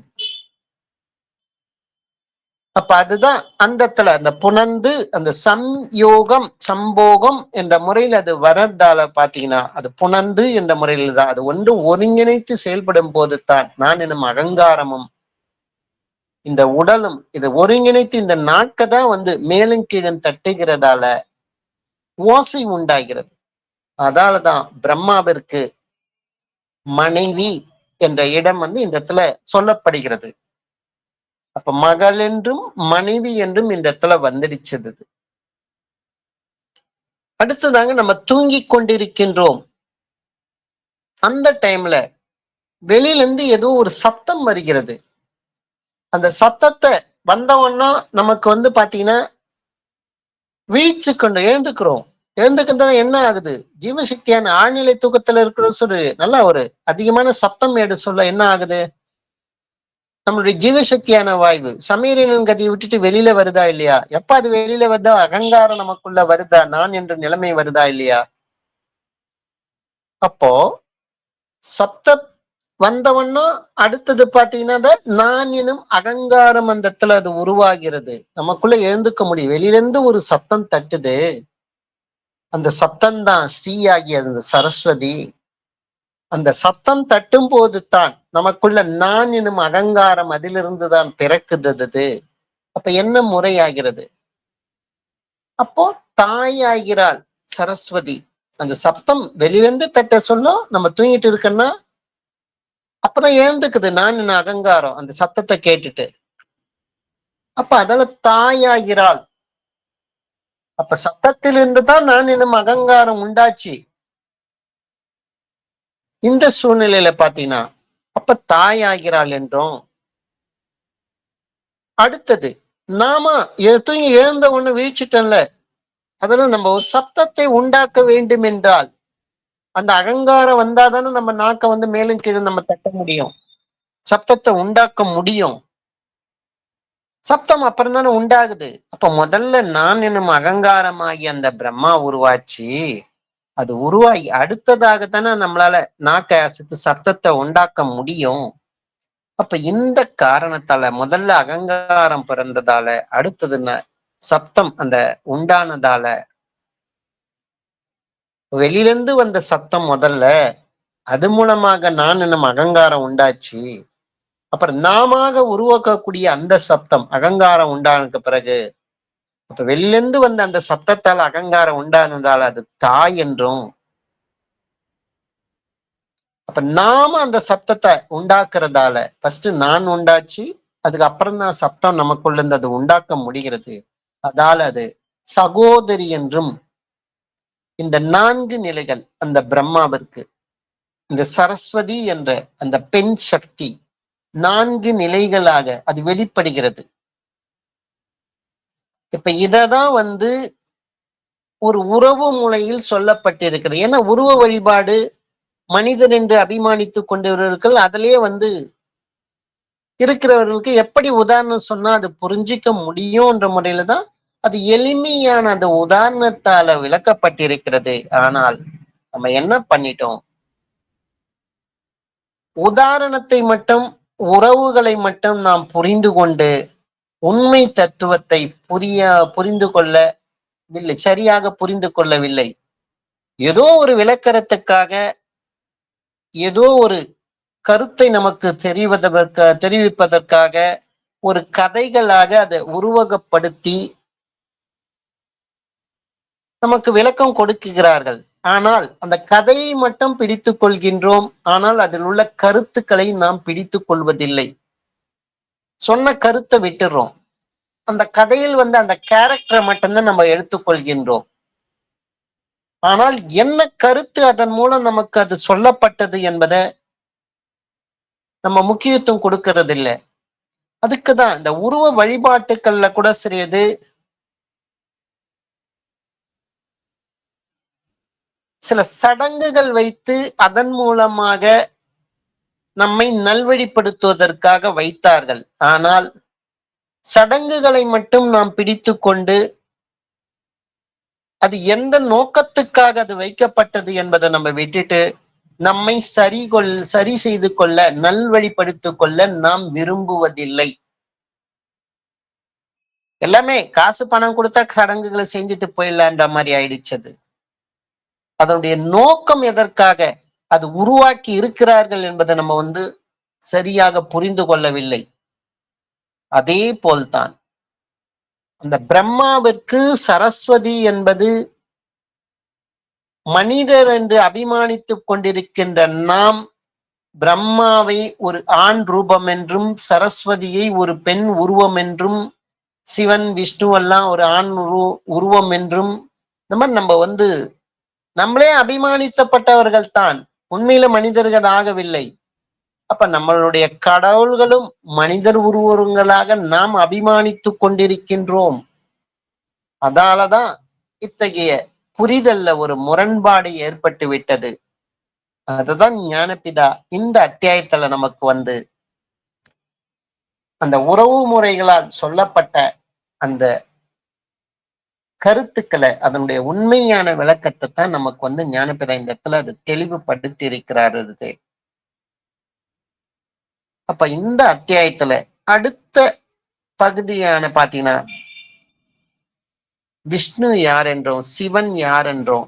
அப்ப அதுதான் அந்த இடத்துல அந்த புணர்ந்து அந்த சம்யோகம் சம்போகம் என்ற முறையில் அது வர்றதால பாத்தீங்கன்னா அது புணர்ந்து என்ற முறையில் தான் அது ஒன்று ஒருங்கிணைத்து செயல்படும் போதுதான் நான் எனும் அகங்காரமும் இந்த உடலும் இதை ஒருங்கிணைத்து இந்த நாக்கை தான் மேலும் கீழும் தட்டுகிறதால ஓசை உண்டாகிறது. அதாலதான் பிரம்மாவிற்கு மனைவி என்ற இடம் இந்த இடத்துல சொல்லப்படுகிறது. அப்ப மகள் என்றும் மனைவி என்றும் இந்த இடத்துல வந்துடுச்சது. அடுத்ததாங்க நம்ம தூங்கி கொண்டிருக்கின்றோம். அந்த டைம்ல வெளியில இருந்து ஏதோ ஒரு சத்தம் வருகிறது. அந்த சத்தத்தை வந்தவொன்னா நமக்கு பாத்தீங்கன்னா வீழ்ச்சி கொண்டு எழுந்துக்கிறோம். எழுந்துக்கிட்டு என்ன ஆகுது? ஜீவசக்தியான ஆழ்நிலை தூக்கத்துல இருக்கிற ஒரு நல்ல ஒரு அதிகமான சப்தம் ஏடு சொல்ல என்ன ஆகுது? நம்மளுடைய ஜீவசக்தியான வாய்வு சமீரனின் கதையை விட்டுட்டு வெளியில வருதா இல்லையா? எப்ப அது வெளியில வருதா? அகங்காரம் நமக்குள்ள வருதா? நான் என்ற நிலைமை வருதா இல்லையா? அப்போ சப்த வந்தவன்னா அடுத்தது பாத்தீங்கன்னா நான் எனும் அகங்காரம் அந்த இடத்துல அது உருவாகிறது. நமக்குள்ள எழுந்துக்க முடியும். வெளியில இருந்து ஒரு சத்தம் தட்டுது. அந்த சத்தம் தான் ஸ்ரீ ஆகிய அந்த சரஸ்வதி. அந்த சத்தம் தட்டும் போதுதான் நமக்குள்ள நான் எனும் அகங்காரம் அதிலிருந்து தான் பிறக்குது. அப்ப என்ன முறையாகிறது? அப்போ தாயாகிறாள் சரஸ்வதி. அந்த சப்தம் வெளியிலிருந்து தட்ட சொல்லும் நம்ம தூங்கிட்டு இருக்கோன்னா அப்பதான் எழுந்துக்குது நான் என்ன அகங்காரம் அந்த சத்தத்தை கேட்டுட்டு. அப்ப அதால தாயாகிறாள். அப்ப சத்தத்திலிருந்து தான் நான் என்னும் அகங்காரம் உண்டாச்சு. இந்த சூழ்நிலையில பாத்தீங்கன்னா அப்ப தாயாகிறாள் என்றும் அடுத்தது நாம தூங்கி எழுந்த ஒண்ணு வீழ்ச்சிட்டன்ல அதெல்லாம் நம்ம ஒரு சப்தத்தை உண்டாக்க வேண்டும் என்றால் அந்த அகங்காரம் வந்தாதானே நம்ம நாக்க மேலும் கீழே நம்ம தட்ட முடியும். சப்தத்தை உண்டாக்க முடியும். சப்தம் அப்புறம் தானே உண்டாகுது. அப்ப முதல்ல நான் என்னும் அகங்காரமாகி அந்த பிரம்மா உருவாச்சு. அது உருவாகி அடுத்ததாகத்தானே நம்மளால நாக்க அசைத்து சப்தத்தை உண்டாக்க முடியும். அப்ப இந்த காரணத்தால முதல்ல அகங்காரம் பிறந்ததால அடுத்தது சப்தம் அந்த உண்டானதால வெளியிலிருந்து வந்த சத்தம் முதல்ல அது மூலமாக நான் என்னும் அகங்காரம் உண்டாச்சு. அப்புறம் நாம உருவாக்கக்கூடிய அந்த சப்தம் அகங்காரம் உண்டானதுக்கு பிறகு அப்ப வெளியிலிருந்து வந்த அந்த சப்தத்தால் அகங்காரம் உண்டானதால் அது தாய் என்றும் அப்ப நாம அந்த சப்தத்தை உண்டாக்குறதால ஃபர்ஸ்ட் நான் உண்டாச்சு அதுக்கப்புறம் தான் சப்தம் நமக்குள்ள இருந்து அது உண்டாக்க முடிகிறது. அதால அது சகோதரி என்றும் இந்த 4 நிலைகள் அந்த பிரம்மாவிற்கு இந்த சரஸ்வதி என்ற அந்த பெண் சக்தி 4 நிலைகளாக அது வெளிப்படுகிறது. இப்ப இததான் ஒரு உறவு முறையில் சொல்லப்பட்டிருக்கிறது. ஏன்னா உருவ வழிபாடு மனிதன் என்று அபிமானித்துக் கொண்டவர்கள் அதிலேயே இருக்கிறவர்களுக்கு எப்படி உதாரணம் சொன்னா அது புரிஞ்சிக்க முடியும்ன்ற முறையில தான் அது எளிமையான அந்த உதாரணத்தால விளக்கப்பட்டிருக்கிறது. ஆனால் நம்ம என்ன பண்ணிட்டோம்? உதாரணத்தை மட்டும் உறவுகளை மட்டும் நாம் புரிந்து கொண்டு உண்மை தத்துவத்தை புரிந்து கொள்ளவில்லை, சரியாக புரிந்து கொள்ளவில்லை. ஏதோ ஒரு விளக்கறத்துக்காக ஏதோ ஒரு கருத்தை நமக்கு தெரிவிப்பதற்காக ஒரு கதைகளாக அதை உருவகப்படுத்தி நமக்கு விளக்கம் கொடுக்குகிறார்கள். ஆனால் அந்த கதையை மட்டும் பிடித்துக் கொள்கின்றோம். ஆனால் அதில் உள்ள கருத்துக்களை நாம் பிடித்துக் கொள்வதில்லை. சொன்ன கருத்தை விட்டுறோம். அந்த கதையில் அந்த கேரக்டரை மட்டும்தான் நம்ம எடுத்துக்கொள்கின்றோம். ஆனால் என்ன கருத்து அதன் மூலம் நமக்கு அது சொல்லப்பட்டது என்பதை நம்ம முக்கியத்துவம் கொடுக்கறது இல்லை. அதுக்குதான் இந்த உருவ வழிபாட்டுக்கள்ல கூட சிறியது சில சடங்குகள் வைத்து அதன் மூலமாக நம்மை நல்வழிப்படுத்துவதற்காக வைத்தார்கள். ஆனால் சடங்குகளை மட்டும் நாம் பிடித்து கொண்டு அது எந்த நோக்கத்துக்காக அது வைக்கப்பட்டது என்பதை நம்ம விட்டுட்டு நம்மை சரி செய்து கொள்ள, நல்வழிப்படுத்திக் கொள்ள நாம் விரும்புவதில்லை. எல்லாமே காசு பணம் கொடுத்தா சடங்குகளை செஞ்சுட்டு போயிடலான்ற மாதிரி ஆயிடுச்சது. அதனுடைய நோக்கம் எதற்காக அது உருவாக்கி இருக்கிறார்கள் என்பதை நம்ம சரியாக புரிந்து கொள்ளவில்லை. அதே போல்தான் அந்த பிரம்மாவிற்கு சரஸ்வதி என்பது மனிதர் என்று அபிமானித்துக் கொண்டிருக்கின்ற நாம் பிரம்மாவை ஒரு ஆண் ரூபம் என்றும், சரஸ்வதியை ஒரு பெண் உருவம் என்றும், சிவன் விஷ்ணு எல்லாம் ஒரு ஆண் உருவம் என்றும், இந்த மாதிரி நம்ம நம்மளே அபிமானித்தப்பட்டவர்கள் தான், உண்மையில மனிதர்கள் ஆகவில்லை. அப்ப நம்மளுடைய கடவுள்களும் மனிதர் உருவங்களாக நாம் அபிமானித்துக் கொண்டிருக்கின்றோம். அதாலதான் இத்தகைய புரிதல்ல ஒரு முரண்பாடு ஏற்பட்டு விட்டது. அதுதான் ஞானபிதா இந்த அத்தியாயத்துல நமக்கு அந்த உறவு முறைகளால் சொல்லப்பட்ட அந்த கருத்துக்களை, அதனுடைய உண்மையான விளக்கத்தை தான் நமக்கு ஞானபிதா இந்த இடத்துல அது தெளிவுபடுத்தி இருக்கிறார். அப்ப இந்த அத்தியாயத்துல அடுத்த பகுதியான பாத்தீங்கன்னா விஷ்ணு யார் என்றோம், சிவன் யார் என்றோம்.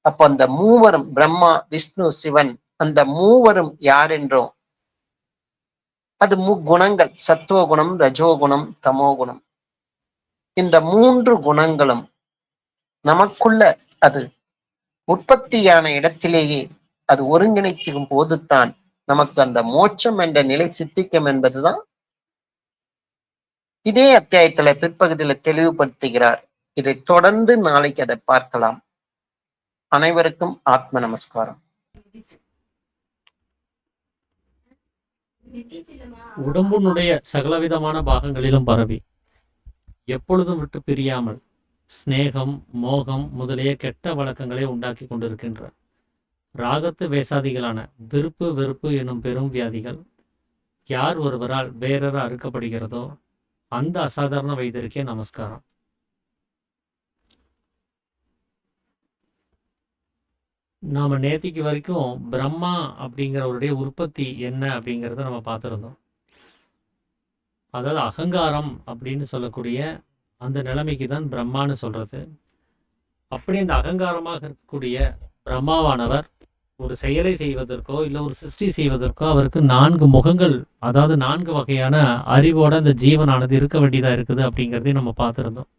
அப்ப அந்த மூவரும் பிரம்மா விஷ்ணு சிவன் அந்த மூவரும் யார் என்றோம். அது முக்குணங்கள், சத்துவகுணம், ரஜோகுணம், தமோகுணம். இந்த 3 குணங்களும் நமக்குள்ள அது உற்பத்தியான இடத்திலேயே அது ஒருங்கிணைக்கும் போதுதான் நமக்கு அந்த மோட்சம் என்ற நிலை சித்திக்கும் என்பதுதான் இதே அத்தியாயத்துல பிற்பகுதியில தெளிவுபடுத்துகிறார். இதை தொடர்ந்து நாளைக்கு அதை பார்க்கலாம். அனைவருக்கும் ஆத்ம நமஸ்காரம். உடம்புனுடைய சகலவிதமான பாகங்களிலும் பரவி எப்பொழுதும் விட்டு பிரியாமல் ஸ்நேகம், மோகம் முதலிய கெட்ட வழக்கங்களை உண்டாக்கி கொண்டிருக்கின்ற ராகத்து வேசாதிகளான விருப்பு வெறுப்பு எனும் பெரும் வியாதிகள் யார் ஒருவரால் வேறற அறுக்கப்படுகிறதோ அந்த அசாதாரண வைத்தியருக்கே நமஸ்காரம். நாம நேத்திக்கு வரைக்கும் பிரம்மா அப்படிங்கிறவருடைய உற்பத்தி என்ன அப்படிங்கிறத நம்ம பார்த்துருந்தோம். அதாவது அகங்காரம் அப்படின்னு சொல்லக்கூடிய அந்த நிலைமைக்கு தான் பிரம்மான்னு சொல்றது. அப்படி அந்த அகங்காரமாக இருக்கக்கூடிய பிரம்மாவானவர் ஒரு செயலை செய்வதற்கோ இல்லை ஒரு சிருஷ்டி செய்வதற்கோ அவருக்கு 4 முகங்கள், அதாவது 4 வகையான அறிவோட அந்த ஜீவனானது இருக்க வேண்டியதா இருக்குது அப்படிங்கிறதையும் நம்ம பார்த்துருந்தோம்.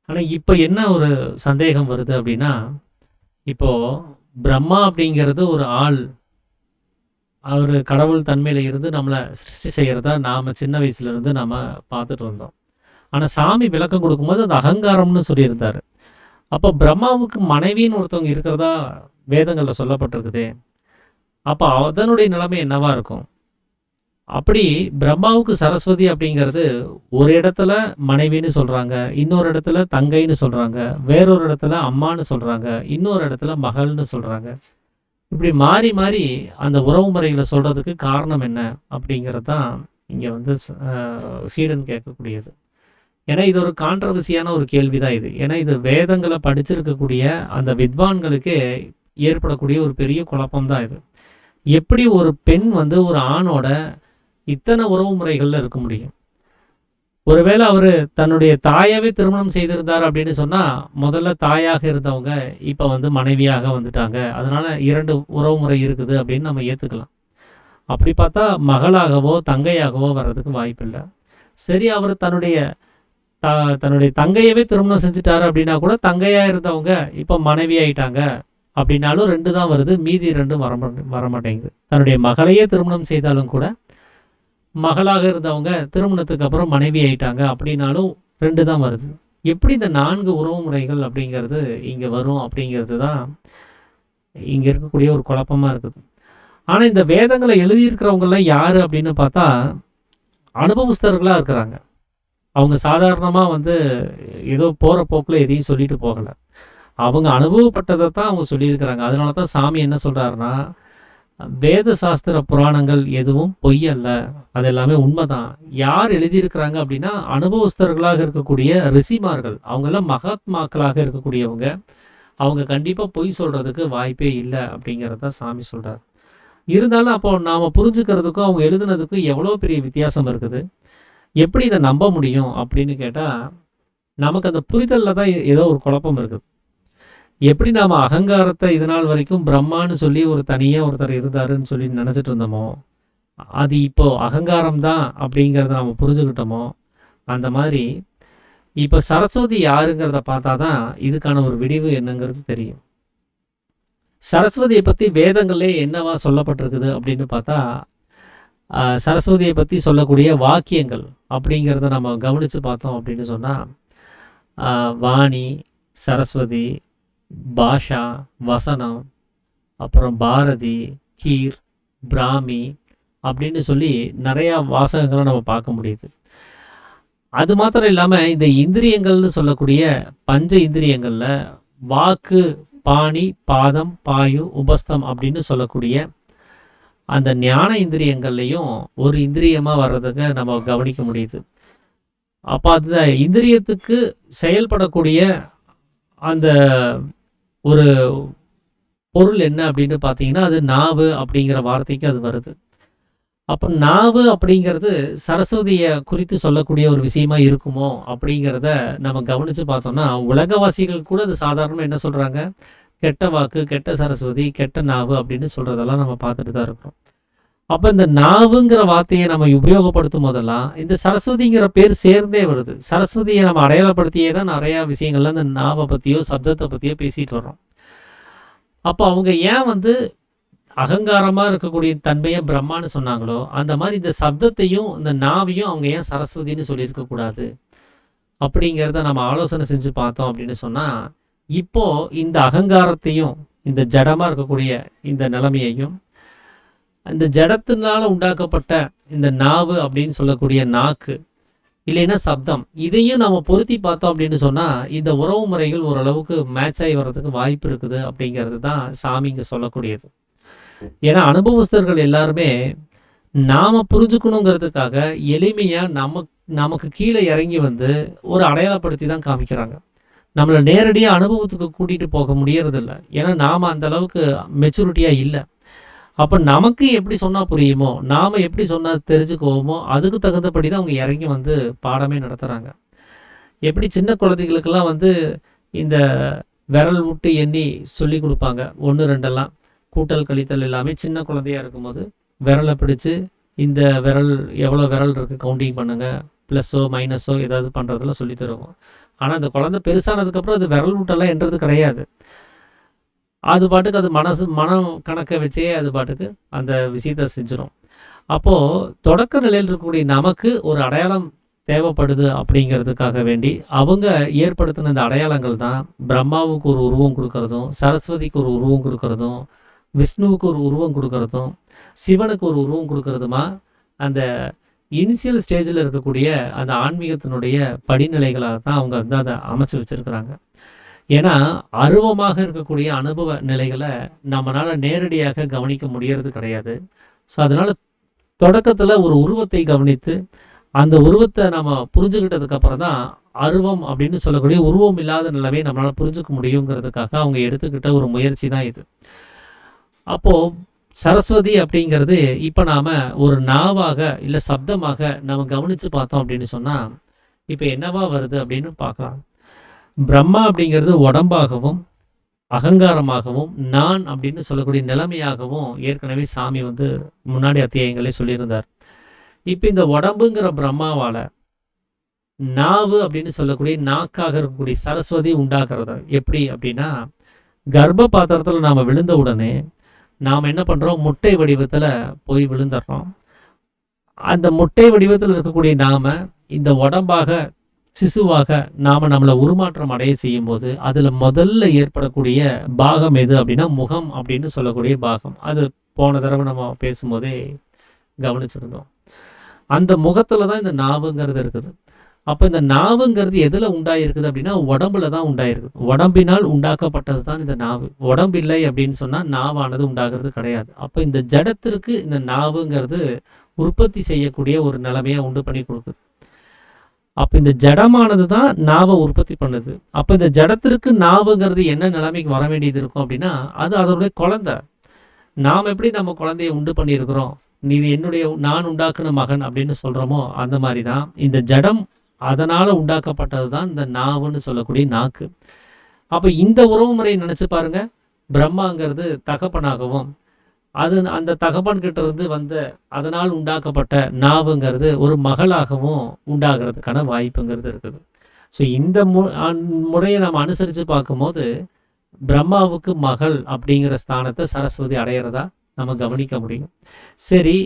ஆனால் இப்போ என்ன ஒரு சந்தேகம் வருது அப்படின்னா, இப்போ பிரம்மா அப்படிங்கிறது ஒரு ஆள், அவர் கடவுள் தன்மையில இருந்து நம்மளை சிருஷ்டி செய்கிறதா நாம் சின்ன வயசுலேருந்து நம்ம பார்த்துட்டு இருந்தோம். ஆனால் சாமி விளக்கம் கொடுக்கும்போது அது அகங்காரம்னு சொல்லியிருந்தார். அப்போ பிரம்மாவுக்கு மனைவின்னு ஒருத்தவங்க இருக்கிறதா வேதங்களில் சொல்லப்பட்டிருக்குது. அப்போ அதனுடைய நிலைமை என்னவா இருக்கும்? அப்படி பிரம்மாவுக்கு சரஸ்வதி அப்படிங்கிறது ஒரு இடத்துல மனைவின்னு சொல்கிறாங்க, இன்னொரு இடத்துல தங்கைன்னு சொல்கிறாங்க, வேறொரு இடத்துல அம்மான்னு சொல்கிறாங்க, இன்னொரு இடத்துல மகள்னு சொல்கிறாங்க. இப்படி மாறி மாறி அந்த உறவு முறைகளை சொல்கிறதுக்கு காரணம் என்ன அப்படிங்கிறது தான் இங்கே சீடன் கேட்கக்கூடியது. ஏன்னா இது ஒரு கான்ட்ரவர்சியான ஒரு கேள்வி தான் இது. ஏன்னா இது வேதங்களை படிச்சிருக்கக்கூடிய அந்த வித்வான்களுக்கு ஏற்படக்கூடிய ஒரு பெரிய குழப்பம் தான் இது. எப்படி ஒரு பெண் ஒரு ஆணோட இத்தனை உறவு முறைகளில் இருக்க முடியும்? ஒருவேளை அவர் தன்னுடைய தாயாவே திருமணம் செய்திருந்தார் அப்படின்னு சொன்னால், முதல்ல தாயாக இருந்தவங்க இப்போ மனைவியாக வந்துட்டாங்க, அதனால 2 உறவு முறை இருக்குது அப்படின்னு நம்ம ஏற்றுக்கலாம். அப்படி பார்த்தா மகளாகவோ தங்கையாகவோ வர்றதுக்கு வாய்ப்பில்லை. சரி, அவர் தன்னுடைய தங்கையவே திருமணம் செஞ்சுட்டாரு அப்படின்னா கூட தங்கையாக இருந்தவங்க இப்போ மனைவி ஆயிட்டாங்க அப்படின்னாலும் 2 தான் வருது, மீதி 2 வரமாட்டேங்குது. தன்னுடைய மகளையே திருமணம் செய்தாலும் கூட மகளாக இருந்தவங்க திருமணத்துக்கு அப்புறம் மனைவி ஆயிட்டாங்க அப்படின்னாலும் 2 தான் வருது. எப்படி இந்த 4 உறவு முறைகள் அப்படிங்கிறது இங்கே வரும் அப்படிங்கிறது தான் இங்கே இருக்கக்கூடிய ஒரு குழப்பமாக இருக்குது. ஆனால் இந்த வேதங்களை எழுதியிருக்கிறவங்கெல்லாம் யார் அப்படின்னு பார்த்தா அனுபவஸ்தர்களாக இருக்கிறாங்க. அவங்க சாதாரணமாக ஏதோ போகிற போக்கில் எதையும் சொல்லிட்டு போகலை. அவங்க அனுபவப்பட்டதை தான் அவங்க சொல்லியிருக்கிறாங்க. அதனால தான் சாமி என்ன சொல்கிறாருன்னா, வேத சாஸ்திர புராணங்கள் எதுவும் பொய் அல்ல, அது எல்லாமே உண்மைதான். யார் எழுதியிருக்கிறாங்க அப்படின்னா அனுபவஸ்தர்களாக இருக்கக்கூடிய ரிஷிமார்கள், அவங்கெல்லாம் மகாத்மாக்களாக இருக்கக்கூடியவங்க. அவங்க கண்டிப்பாக பொய் சொல்கிறதுக்கு வாய்ப்பே இல்லை அப்படிங்கிறத சாமி சொல்கிறார். இருந்தாலும் அப்போ நாம் புரிஞ்சுக்கிறதுக்கும் அவங்க எழுதுனதுக்கும் எவ்வளோ பெரிய வித்தியாசம் இருக்குது. எப்படி இதை நம்ப முடியும் அப்படின்னு கேட்டால், நமக்கு அந்த புரிதலில் தான் ஏதோ ஒரு குழப்பம் இருக்குது. எப்படி நாம் அகங்காரத்தை இது நாள் வரைக்கும் பிரம்மான்னு சொல்லி ஒரு தனியாக ஒருத்தர் இருந்தாருன்னு சொல்லி நினச்சிட்டு இருந்தோமோ, அது இப்போது அகங்காரம் தான் அப்படிங்கிறத நம்ம புரிஞ்சுக்கிட்டோமோ, அந்த மாதிரி இப்போ சரஸ்வதி யாருங்கிறத பார்த்தா தான் இதுக்கான ஒரு விடிவு என்னங்கிறது தெரியும். சரஸ்வதியை பற்றி வேதங்களே என்னவா சொல்லப்பட்டிருக்குது அப்படின்னு பார்த்தா, சரஸ்வதியை பற்றி சொல்லக்கூடிய வாக்கியங்கள் அப்படிங்கிறத நம்ம கவனித்து பார்த்தோம் அப்படின்னு சொன்னால், வாணி, சரஸ்வதி, பாஷா, வசனம், அப்புறம் பாரதி, கீர், பிராமி அப்படின்னு சொல்லி நிறையா வாசகங்களை நம்ம பார்க்க முடியுது. அது மாத்திரம் இல்லாமல் இந்த இந்திரியங்கள்னு சொல்லக்கூடிய பஞ்ச இந்திரியங்களில் வாக்கு, பாணி, பாதம், பாயு, உபஸ்தம் அப்படின்னு சொல்லக்கூடிய அந்த ஞான இந்திரியங்கள்லையும் ஒரு இந்திரியமாக வர்றதுக்கு நம்ம கவனிக்க முடியுது. அப்போ அந்த இந்திரியத்துக்கு செயல்படக்கூடிய அந்த ஒரு பொருள் என்ன அப்படின்னு பார்த்தீங்கன்னா, அது நாவு அப்படிங்கிற வார்த்தைக்கு அது வருது. அப்போ நாவு அப்படிங்கிறது சரஸ்வதியை குறித்து சொல்லக்கூடிய ஒரு விஷயமா இருக்குமோ அப்படிங்கிறத நம்ம கவனித்து பார்த்தோம்னா, உலகவாசிகள் கூட அது சாதாரணமாக என்ன சொல்கிறாங்க, கெட்ட வாக்கு, கெட்ட சரஸ்வதி, கெட்ட நாவு அப்படின்னு சொல்கிறதெல்லாம் நம்ம பார்த்துட்டு தான் இருக்கிறோம். அப்போ இந்த நாவுங்கிற வார்த்தையை நம்ம உபயோகப்படுத்தும் போதெல்லாம் இந்த சரஸ்வதிங்கிற பேர் சேர்ந்தே வருது. சரஸ்வதியை நம்ம அடையாளப்படுத்தியே தான் நிறையா விஷயங்கள்ல இந்த நாவை பற்றியோ சப்தத்தை பற்றியோ பேசிகிட்டு வர்றோம். அப்போ அவங்க ஏன் அகங்காரமாக இருக்கக்கூடிய தன்மையை பிரம்மான்னு சொன்னாங்களோ, அந்த மாதிரி இந்த சப்தத்தையும் இந்த நாவையும் அவங்க ஏன் சரஸ்வதின்னு சொல்லியிருக்கக்கூடாது அப்படிங்கிறத நம்ம ஆலோசனை செஞ்சு பார்த்தோம் அப்படின்னு சொன்னால், இப்போது இந்த அகங்காரத்தையும் இந்த ஜடமாக இருக்கக்கூடிய இந்த நிலைமையையும் இந்த ஜடத்தினால உண்டாக்கப்பட்ட இந்த நாவு அப்படின்னு சொல்லக்கூடிய நாக்கு இல்லைன்னா சப்தம், இதையும் நம்ம பொருத்தி பார்த்தோம் அப்படின்னு சொன்னால் இந்த உறவு முறைகள் ஓரளவுக்கு மேட்ச் ஆகி வர்றதுக்கு வாய்ப்பு இருக்குது அப்படிங்கிறது தான் சாமி இங்கே சொல்லக்கூடியது. ஏன்னா அனுபவஸ்தர்கள் எல்லாருமே நாம் புரிஞ்சுக்கணுங்கிறதுக்காக எளிமையாக நமக்கு கீழே இறங்கி ஒரு அடையாளப்படுத்தி தான் காமிக்கிறாங்க. நம்மளை நேரடியாக அனுபவத்துக்கு கூட்டிகிட்டு போக முடியறதில்ல. ஏன்னா நாம் அந்த அளவுக்கு மெச்சூரிட்டியாக இல்லை. அப்போ நமக்கு எப்படி சொன்னால் புரியுமோ, நாம் எப்படி சொன்னால் தெரிஞ்சுக்குவோமோ, அதுக்கு தகுந்தபடி தான் அவங்க இறங்கி பாடமே நடத்துகிறாங்க. எப்படி சின்ன குழந்தைகளுக்கெல்லாம் இந்த விரல் விட்டு எண்ணி சொல்லி கொடுப்பாங்க, 1 2 கூட்டல் கழித்தல் எல்லாமே சின்ன குழந்தையாக இருக்கும்போது விரலை பிடிச்சு இந்த விரல் எவ்வளோ விரல் இருக்குது கவுண்டிங் பண்ணுங்கள், ப்ளஸ்ஸோ மைனஸோ ஏதாவது பண்ணுறதுல சொல்லி தருவோம். ஆனால் அந்த குழந்தை பெருசானதுக்கப்புறம் அது விரல் விட்டெல்லாம் என்றது கிடையாது. அது பாட்டுக்கு அது மனம் கணக்கை வச்சே அது பாட்டுக்கு அந்த விஷயத்தை செஞ்சிடும். அப்போது தொடக்க நிலையில் இருக்கக்கூடிய நமக்கு ஒரு அடையாளம் தேவைப்படுது அப்படிங்கிறதுக்காக வேண்டி அவங்க ஏற்படுத்தின இந்த அடையாளங்கள் தான் பிரம்மாவுக்கு ஒரு உருவம் கொடுக்கறதும், சரஸ்வதிக்கு ஒரு உருவம் கொடுக்கறதும், விஷ்ணுவுக்கு ஒரு உருவம் கொடுக்கறதும், சிவனுக்கு ஒரு உருவம் கொடுக்கறதுமா அந்த இனிஷியல் ஸ்டேஜில் இருக்கக்கூடிய அந்த ஆன்மீகத்தினுடைய படிநிலைகளாக தான் அவங்க அதை அமைச்சு வச்சுருக்கிறாங்க. ஏன்னா அருவமாக இருக்கக்கூடிய அனுபவ நிலைகளை நம்மளால் நேரடியாக கவனிக்க முடியறது கிடையாது. ஸோ அதனால் தொடக்கத்தில் ஒரு உருவத்தை கவனித்து அந்த உருவத்தை நம்ம புரிஞ்சுக்கிட்டதுக்கப்புறம் தான் அருவம் அப்படின்னு சொல்லக்கூடிய உருவம் இல்லாத நிலைமை நம்மளால் புரிஞ்சுக்க முடியுங்கிறதுக்காக அவங்க எடுத்துக்கிட்ட ஒரு முயற்சி தான் இது. அப்போது சரஸ்வதி அப்படிங்கிறது இப்போ நாம் ஒரு நாவாக இல்லை சப்தமாக நம்ம கவனித்து பார்த்தோம் அப்படின்னு சொன்னால் இப்போ என்னவா வருது அப்படின்னு பார்க்கலாம். பிரம்மா அப்படிங்கிறது உடம்பாகவும் அகங்காரமாகவும் நான் அப்படின்னு சொல்லக்கூடிய நிலைமையாகவும் ஏற்கனவே சாமி முன்னாடி அத்தியாயங்களே சொல்லியிருந்தார். இப்போ இந்த உடம்புங்கிற பிரம்மாவால் நாவு அப்படின்னு சொல்லக்கூடிய நாக்காக இருக்கக்கூடிய சரஸ்வதி உண்டாக்குறது எப்படி அப்படின்னா, கர்ப்ப பாத்திரத்தில் நாம் விழுந்த உடனே நாம் என்ன பண்ணுறோம், முட்டை வடிவத்தில் போய் விழுந்துடுறோம். அந்த முட்டை வடிவத்தில் இருக்கக்கூடிய நாம் இந்த உடம்பாக சிசுவாக நாம் நம்மளை உருமாற்றம் அடைய செய்யும் போது அதில் முதல்ல ஏற்படக்கூடிய பாகம் எது அப்படின்னா முகம் அப்படின்னு சொல்லக்கூடிய பாகம். அது போன தடவை நம்ம பேசும்போதே கவனிச்சிருந்தோம். அந்த முகத்தில் தான் இந்த நாவுங்கிறது இருக்குது. அப்போ இந்த நாவுங்கிறது எதில் உண்டாயிருக்குது அப்படின்னா உடம்புல தான் உண்டாயிருக்குது. உடம்பினால் உண்டாக்கப்பட்டது தான் இந்த நாவு. உடம்பு இல்லை அப்படின்னு சொன்னால் நாவானது உண்டாகிறது கிடையாது. அப்போ இந்த ஜடத்திற்கு இந்த நாவுங்கிறது உற்பத்தி செய்யக்கூடிய ஒரு நிலைமையை உண்டு பண்ணி கொடுக்குது. அப்போ இந்த ஜடமானது தான் நாவை உற்பத்தி பண்ணுது. அப்போ இந்த ஜடத்திற்கு நாவுங்கிறது என்ன நிலைமைக்கு வர வேண்டியது இருக்கும் அப்படின்னா அது அதனுடைய குழந்தை. நாம் எப்படி நம்ம குழந்தைய உண்டு பண்ணியிருக்கிறோம், நீ என்னுடைய நான் உண்டாக்குன மகன் அப்படின்னு சொல்கிறோமோ அந்த மாதிரி தான் இந்த ஜடம் அதனால் உண்டாக்கப்பட்டது தான் இந்த நாவுன்னு சொல்லக்கூடிய நாக்கு. அப்போ இந்த உறவு முறையை நினச்சி பாருங்க. பிரம்மாங்கிறது தகப்பனாகவும் அது அந்த தகப்பன்கிட்ட இருந்து வந்த அதனால் உண்டாக்கப்பட்ட நாவுங்கிறது ஒரு மகளாகவும் உண்டாகிறதுக்கான வாய்ப்புங்கிறது இருக்குது. ஸோ இந்த முறையை நம்ம அனுசரித்து பார்க்கும்போது பிரம்மாவுக்கு மகள் அப்படிங்கிற ஸ்தானத்தை சரஸ்வதி அடையிறதா நம்ம கவனிக்க முடியும். சரி,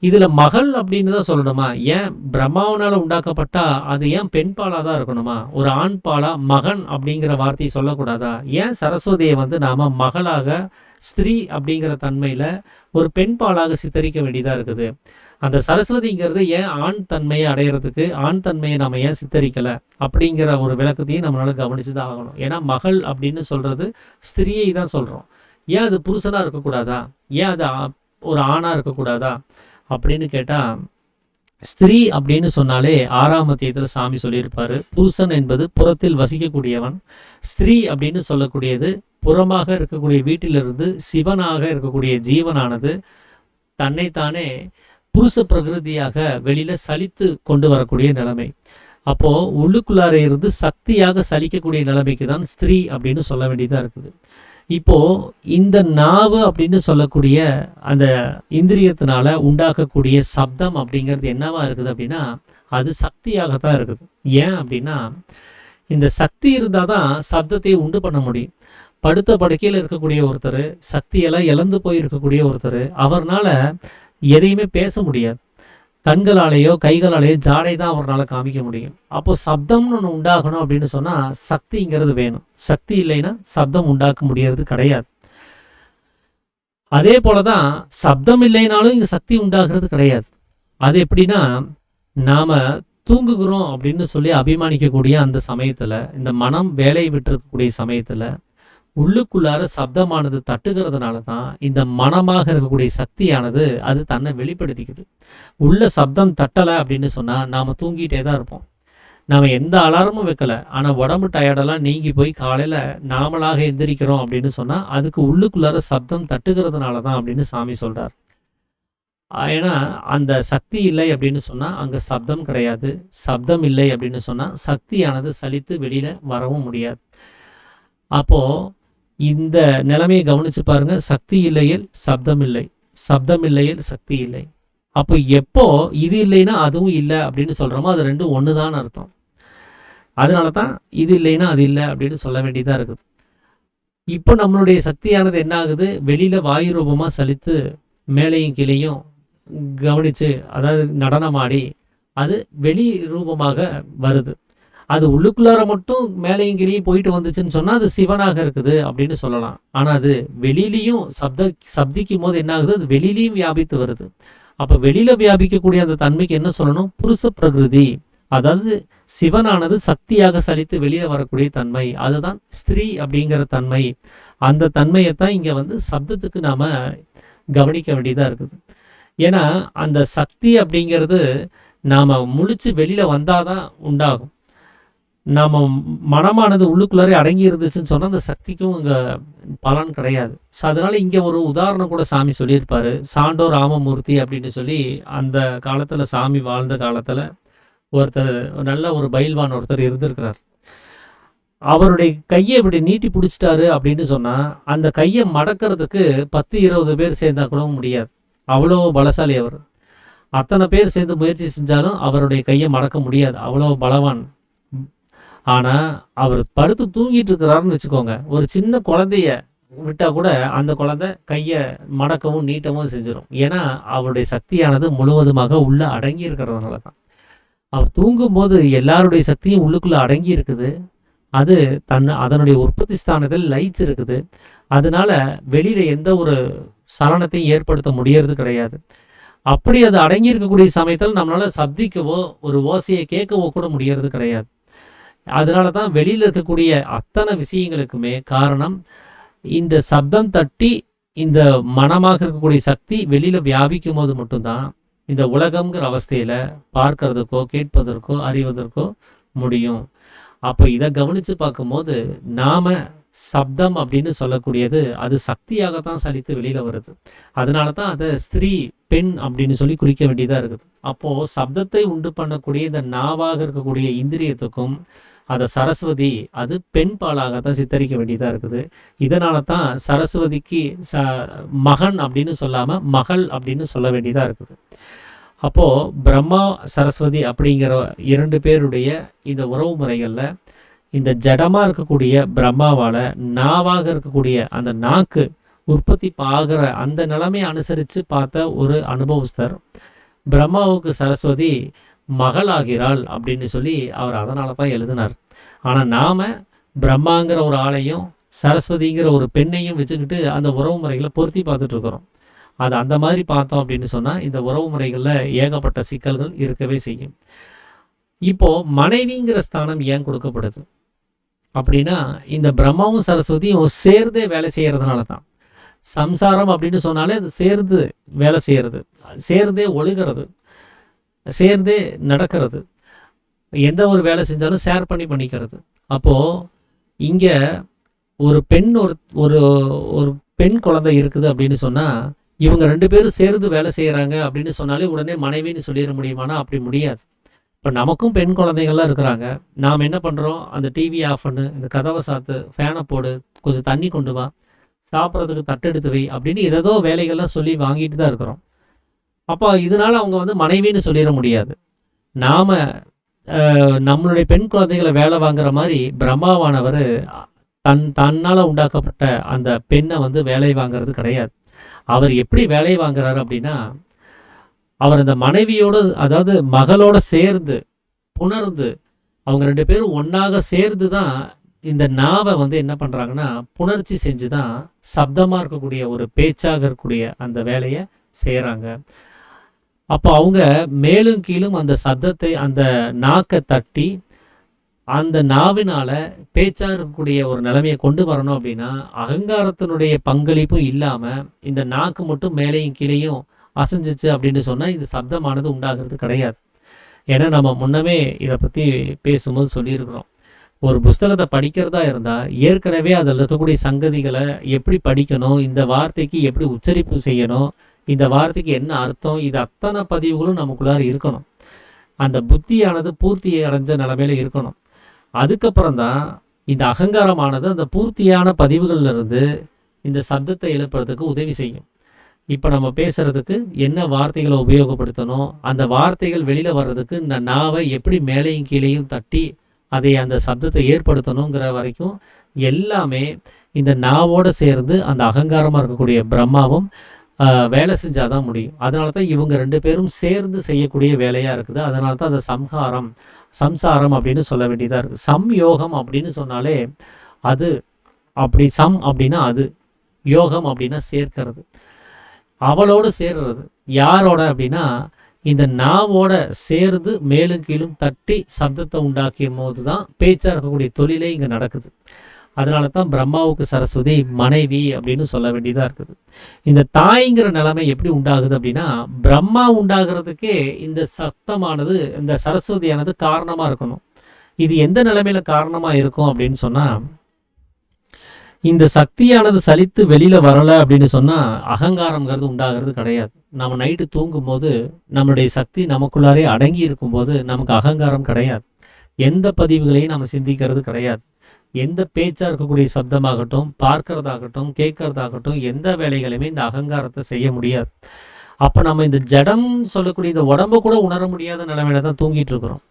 இதில் மகள் அப்படின்னு தான் சொல்லணுமா? ஏன் பிரம்மாவனால் உண்டாக்கப்பட்டா அது ஏன் பெண் பாலாக தான் இருக்கணுமா? ஒரு ஆண் பாலா மகன் அப்படிங்கிற வார்த்தையை சொல்லக்கூடாதா? ஏன் சரஸ்வதியை நாம் மகளாக ஸ்திரீ அப்படிங்கிற தன்மையில் ஒரு பெண் பாலாக சித்தரிக்க வேண்டியதாக இருக்குது? அந்த சரஸ்வதிங்கிறது ஏன் ஆண் தன்மையை அடையிறதுக்கு ஆண் தன்மையை நம்ம ஏன் சித்தரிக்கலை அப்படிங்கிற ஒரு விளக்கத்தையும் நம்மளால் கவனித்து தான் ஆகணும். ஏன்னா மகள் அப்படின்னு சொல்கிறது ஸ்திரீயை தான் சொல்கிறோம். ஏன் அது புருஷனாக இருக்கக்கூடாதா? ஏன் அது ஒரு ஆணாக இருக்கக்கூடாதா அப்படின்னு கேட்டால், ஸ்திரீ அப்படின்னு சொன்னாலே 6ஆம் அத்தியாயத்தில் சாமி சொல்லியிருப்பார், புருஷன் என்பது புறத்தில் வசிக்கக்கூடியவன், ஸ்திரீ அப்படின்னு சொல்லக்கூடியது புறமாக இருக்கக்கூடிய வீட்டிலிருந்து சிவனாக இருக்கக்கூடிய ஜீவனானது தன்னைத்தானே புருஷ பிரகிருதியாக வெளியில் சலித்து கொண்டு வரக்கூடிய நிலைமை. அப்போது உள்ளுக்குள்ளார இருந்து சக்தியாக சலிக்கக்கூடிய நிலைமைக்கு தான் ஸ்திரீ அப்படின்னு சொல்ல வேண்டியதாக இருக்குது. இப்போது இந்த நாவு அப்படின்னு சொல்லக்கூடிய அந்த இந்திரியத்தினால உண்டாக்கக்கூடிய சப்தம் அப்படிங்கிறது என்னவா இருக்குது அப்படின்னா அது சக்தியாகத்தான் இருக்குது. ஏன் அப்படின்னா இந்த சக்தி இருந்தால் தான் சப்தத்தை உண்டு பண்ண முடியும். படுத்த படுக்கையில் இருக்கக்கூடிய ஒருத்தர், சக்தியெல்லாம் இழந்து போயிருக்கக்கூடிய ஒருத்தர், அவர்னால எதையுமே பேச முடியாது. கண்களாலேயோ கைகளாலேயோ ஜாடை தான் அவரால் காமிக்க முடியும். அப்போது சப்தம்னு ஒன்று உண்டாகணும் அப்படின்னு சொன்னால் சக்திங்கிறது வேணும். சக்தி இல்லைன்னா சப்தம் உண்டாக்க முடியறது கிடையாது. அதே போல தான் சப்தம் இல்லைனாலும் இங்கே சக்தி உண்டாகிறது கிடையாது. அது எப்படின்னா, நாம் தூங்குகிறோம் அப்படின்னு சொல்லி அபிமானிக்கக்கூடிய அந்த சமயத்தில், இந்த மனம் வேலையை விட்டுருக்கக்கூடிய சமயத்தில் உள்ளுக்குள்ளார சப்தமானது தட்டுகிறதுனால தான் இந்த மனமாக இருக்கக்கூடிய சக்தியானது அது தன்னை வெளிப்படுத்திக்குது. உள்ள சப்தம் தட்டலை அப்படின்னு சொன்னால் நாம் தூங்கிட்டே தான் இருப்போம். நாம் எந்த அலாரமும் வைக்கலை, ஆனால் உடம்பு டயர்டெல்லாம் நீங்கி போய் காலையில் நாமளாக எந்திரிக்கிறோம் அப்படின்னு சொன்னால் அதுக்கு உள்ளுக்குள்ளார சப்தம் தட்டுகிறதுனால தான் அப்படின்னு சாமி சொல்கிறார். ஏன்னா அந்த சக்தி இல்லை அப்படின்னு சொன்னால் அங்கே சப்தம் கிடையாது. சப்தம் இல்லை அப்படின்னு சொன்னால் சக்தியானது சலித்து வெளியில் வரவும் முடியாது. அப்போது இந்த நிலைமையை கவனித்து பாருங்கள். சக்தி இல்லையில் சப்தம் இல்லை, சப்தம் இல்லையில் சக்தி இல்லை. அப்போ எப்போ இது இல்லைன்னா அதுவும் இல்லை அப்படின்னு சொல்கிறோமோ அது ரெண்டும் ஒன்று தான் அர்த்தம். அதனால தான் இது இல்லைன்னா அது இல்லை அப்படின்னு சொல்ல வேண்டியதாக இருக்குது. இப்போ நம்மளுடைய சக்தியானது என்ன ஆகுது, வெளியில் வாயு ரூபமாக சலித்து மேலையும் கீழையும் கவனித்து, அதாவது நடனமாடி அது வெளி ரூபமாக வருது. அது உள்ளுக்குள்ளார மட்டும் மேலையும் கீழையும் போயிட்டு வந்துச்சுன்னு சொன்னால் அது சிவனாக இருக்குது அப்படின்னு சொல்லலாம். ஆனால் அது வெளியிலையும் சப்திக்கும் போது என்ன ஆகுது, அது வெளியிலையும் வியாபித்து வருது. அப்போ வெளியில் வியாபிக்கக்கூடிய அந்த தன்மைக்கு என்ன சொல்லணும், புருஷ பிரகிருதி. அதாவது சிவனானது சக்தியாக சலித்து வெளியில் வரக்கூடிய தன்மை, அதுதான் ஸ்திரீ அப்படிங்கிற தன்மை. அந்த தன்மையைத்தான் இங்கே சப்தத்துக்கு நாம் கவனிக்க வேண்டியதாக இருக்குது. ஏன்னா அந்த சக்தி அப்படிங்கிறது நாம் முழிச்சு வெளியில் வந்தால் தான் உண்டாகும். நாம் மனமானது உள்ளுக்குள்ளாரே அடங்கி இருந்துச்சுன்னு சொன்னால் அந்த சக்திக்கும் இங்கே பலன் கிடையாது. ஸோ அதனால் இங்கே ஒரு உதாரணம் கூட சாமி சொல்லியிருப்பார். சாண்டோ ராமமூர்த்தி அப்படின்னு சொல்லி அந்த காலத்தில் சாமி வாழ்ந்த காலத்தில் ஒருத்தர் நல்ல ஒரு பயில்வான் ஒருத்தர் இருந்திருக்கிறார். அவருடைய கையை இப்படி நீட்டி பிடிச்சிட்டாரு அப்படின்னு சொன்னால் அந்த கையை மடக்கிறதுக்கு 10-20 பேர் சேர்ந்தா கூட முடியாது. அவ்வளோ பலசாலி அவர். அத்தனை பேர் சேர்ந்து முயற்சி செஞ்சாலும் அவருடைய கையை மடக்க முடியாது, அவ்வளோ பலவான். ஆனால் அவர் படுத்து தூங்கிட்டு இருக்கிறாருன்னு வச்சுக்கோங்க, ஒரு சின்ன குழந்தைய விட்டால் கூட அந்த குழந்தை கையை மடக்கவும் நீட்டவும் செஞ்சிடும். ஏன்னா அவருடைய சக்தியானது முழுவதுமாக உள்ளே அடங்கி இருக்கிறதுனால தான். அவர் தூங்கும்போது எல்லாருடைய சக்தியும் உள்ளுக்குள்ளே அடங்கி இருக்குது. அது அதனுடைய உற்பத்தி ஸ்தானத்தில் லைட்ஸ் இருக்குது. அதனால வெளியில் எந்த ஒரு சலனத்தையும் ஏற்படுத்த முடியறது கிடையாது. அப்படி அது அடங்கி இருக்கக்கூடிய சமயத்தில் நம்மளால சப்திக்கவோ ஒரு ஓசையை கேட்கவோ கூட முடியறது கிடையாது. அதனால தான் வெளியில் இருக்கக்கூடிய அத்தனை விஷயங்களுக்குமே காரணம் இந்த சப்தம் தட்டி இந்த மனமாக இருக்கக்கூடிய சக்தி வெளியில் வியாபிக்கும் போது மட்டும்தான் இந்த உலகம்ங்கிற அவஸ்தையில் பார்க்கறதுக்கோ கேட்பதற்கோ அறிவதற்கோ முடியும். அப்போ இதை கவனித்து பார்க்கும்போது நாம் சப்தம் அப்படின்னு சொல்லக்கூடியது அது சக்தியாகத்தான் சலித்து வெளியில் வருது. அதனால தான் அதை ஸ்திரீ பெண் அப்படின்னு சொல்லி குறிக்க வேண்டியதாக இருக்குது. அப்போது சப்தத்தை உண்டு பண்ணக்கூடிய இந்த நாவாக இருக்கக்கூடிய இந்திரியத்துக்கும் அதை சரஸ்வதி அது பெண் பாலாக தான் சித்தரிக்க வேண்டியதாக இருக்குது. இதனால தான் சரஸ்வதிக்கு மகன் அப்படின்னு சொல்லாமல் மகள் அப்படின்னு சொல்ல வேண்டியதாக இருக்குது. அப்போது பிரம்மா சரஸ்வதி அப்படிங்கிற 2 பேருடைய இந்த உறவு முறைகளில் இந்த ஜடமாக இருக்கக்கூடிய பிரம்மாவால் நாவாக இருக்கக்கூடிய அந்த நாக்கு உற்பத்தி ஆகிற அந்த நிலைமையை அனுசரித்து பார்த்த ஒரு அனுபவஸ்தர் பிரம்மாவுக்கு சரஸ்வதி மகளாகிறாள் அப்படின்னு சொல்லி அவர் அதனால தான் எழுதினார். ஆனால் நாம் பிரம்மாங்கிற ஒரு ஆளையும் சரஸ்வதிங்கிற ஒரு பெண்ணையும் வச்சுக்கிட்டு அந்த உறவு முறைகளை பொருத்தி பார்த்துட்டு இருக்கிறோம். அது அந்த மாதிரி பார்த்தோம் அப்படின்னு சொன்னால் இந்த உறவு முறைகளில் ஏகப்பட்ட சிக்கல்கள் இருக்கவே செய்யும். இப்போது மனைவிங்கிற ஸ்தானம் ஏன் கொடுக்கப்படுது அப்படின்னா இந்த பிரம்மாவும் சரஸ்வதியும் சேர்ந்தே வேலை செய்கிறதுனால தான். சம்சாரம் அப்படின்னு சொன்னாலே அது சேர்ந்து வேலை செய்கிறது, சேர்ந்தே ஒழுகிறது, சேர்ந்தே நடக்கிறது. எந்த ஒரு வேலை செஞ்சாலும் ஷேர் பண்ணிக்கிறது. அப்போது இங்கே ஒரு பெண் ஒரு ஒரு பெண் குழந்தை இருக்குது அப்படின்னு சொன்னால் இவங்க 2 பேரும் சேர்ந்து வேலை செய்கிறாங்க அப்படின்னு சொன்னாலே உடனே மனைவின்னு சொல்லிட முடியுமானா அப்படி முடியாது. இப்போ நமக்கும் பெண் குழந்தைகள்லாம் இருக்கிறாங்க. நாம் என்ன பண்ணுறோம், அந்த டிவி ஆஃப் பண்ணு, இந்த கதவை சாத்து, ஃபேனை போடு, கொஞ்சம் தண்ணி கொண்டு வா, சாப்பிட்றதுக்கு தட்டெடுத்து வை அப்படின்னு ஏதோ வேலைகள்லாம் சொல்லி வாங்கிட்டு தான் இருக்கிறோம். அப்போ இதனால் அவங்க மனைவின்னு சொல்லிட முடியாது. நாம் நம்மளுடைய பெண் குழந்தைகளை வேலை வாங்குற மாதிரி பிரம்மாவானவர் தன்னால் உண்டாக்கப்பட்ட அந்த பெண்ணை வேலை வாங்கிறது கிடையாது. அவர் எப்படி வேலை வாங்குறாரு அப்படின்னா அவர் அந்த மனைவியோடு அதாவது மகளோட சேர்ந்து புணர்ந்து அவங்க 2 பேரும் ஒன்றாக சேர்ந்து தான் இந்த நாவை என்ன பண்ணுறாங்கன்னா புணர்ச்சி செஞ்சு தான் சப்தமாக இருக்கக்கூடிய ஒரு பேச்சாக இருக்கக்கூடிய அந்த வேலையை செய்கிறாங்க. அப்போ அவங்க மேலும் கீழும் அந்த சப்தத்தை அந்த நாக்கை தட்டி அந்த நாவினால பேச்சாக இருக்கக்கூடிய ஒரு நிலைமையை கொண்டு வரணும் அப்படின்னா அகங்காரத்தினுடைய பங்களிப்பும் இல்லாமல் இந்த நாக்கு மட்டும் மேலேயும் கீழேயும் அசைஞ்சிச்சு அப்படின்னு சொன்னால் இந்த சப்தமானது உண்டாகிறது கிடையாது. ஏன்னா நம்ம முன்னமே இதை பற்றி பேசும்போது சொல்லியிருக்கிறோம். ஒரு புஸ்தகத்தை படிக்கிறதா இருந்தால் ஏற்கனவே அதில் இருக்கக்கூடிய சங்கதிகளை எப்படி படிக்கணும், இந்த வார்த்தைக்கு எப்படி உச்சரிப்பு செய்யணும், இந்த வார்த்தைக்கு என்ன அர்த்தம், இது அத்தனை பதிவுகளும் நமக்குள்ளார இருக்கணும். அந்த புத்தியானது பூர்த்தி அடைஞ்ச நிலைமையில இருக்கணும். அதுக்கப்புறம் தான் இந்த அகங்காரமானது அந்த பூர்த்தியான பதிவுகளில் இருந்து இந்த சப்தத்தை எழுப்புறதுக்கு உதவி செய்யும். இப்போ நம்ம பேசுகிறதுக்கு என்ன வார்த்தைகளை உபயோகப்படுத்தணும், அந்த வார்த்தைகள் வெளியில் வர்றதுக்கு இந்த நாவை எப்படி மேலேயும் கீழேயும் தட்டி அதை அந்த சப்தத்தை ஏற்படுத்தணுங்கிற வரைக்கும் எல்லாமே இந்த நாவோடு சேர்ந்து அந்த அகங்காரமாக இருக்கக்கூடிய பிரம்மாவும் வேலை செஞ்சால் தான் முடியும். அதனால தான் இவங்க 2 பேரும் சேர்ந்து செய்யக்கூடிய வேலையாக இருக்குது. அதனால தான் அந்த சம்சாரம் அப்படின்னு சொல்ல வேண்டியதாக இருக்குது. சம்யோகம் அப்படின்னு சொன்னாலே அது அப்படி அப்படின்னா அது யோகம் அப்படின்னா சேர்க்கிறது, அவளோடு சேர்றது. யாரோட அப்படின்னா இந்த நாவோட சேர்ந்து மேலும் கீழும் தட்டி சப்தத்தை உண்டாக்கியும் போது தான் பேச்சாக இருக்கக்கூடிய தொழிலே இங்கே நடக்குது. அதனால தான் பிரம்மாவுக்கு சரஸ்வதி மனைவி அப்படின்னு சொல்ல வேண்டியதாக இருக்குது. இந்த தாய்ங்கிற நிலைமை எப்படி உண்டாகுது அப்படின்னா பிரம்மா உண்டாகிறதுக்கே இந்த சப்தமானது இந்த சரஸ்வதியானது காரணமாக இருக்கணும். இது எந்த நிலைமையில காரணமாக இருக்கும் அப்படின்னு சொன்னால் இந்த சக்தியானது சலித்து வெளியில் வரலை அப்படின்னு சொன்னால் அகங்காரங்கிறது உண்டாகிறது கிடையாது. நம்ம நைட்டு தூங்கும்போது நம்மளுடைய சக்தி நமக்குள்ளாரே அடங்கி இருக்கும்போது நமக்கு அகங்காரம் கிடையாது. எந்த பதிவுகளையும் நம்ம சிந்திக்கிறது கிடையாது. எந்த பேச்சாக இருக்கக்கூடிய சப்தமாகட்டும், பார்க்கறதாகட்டும், கேட்கறதாகட்டும், எந்த வேலைகளையுமே இந்த அகங்காரத்தை செய்ய முடியாது. அப்போ நம்ம இந்த ஜடம் சொல்லக்கூடிய இந்த உடம்பை கூட உணர முடியாத நிலைமையில தான் தூங்கிட்டு இருக்கிறோம்.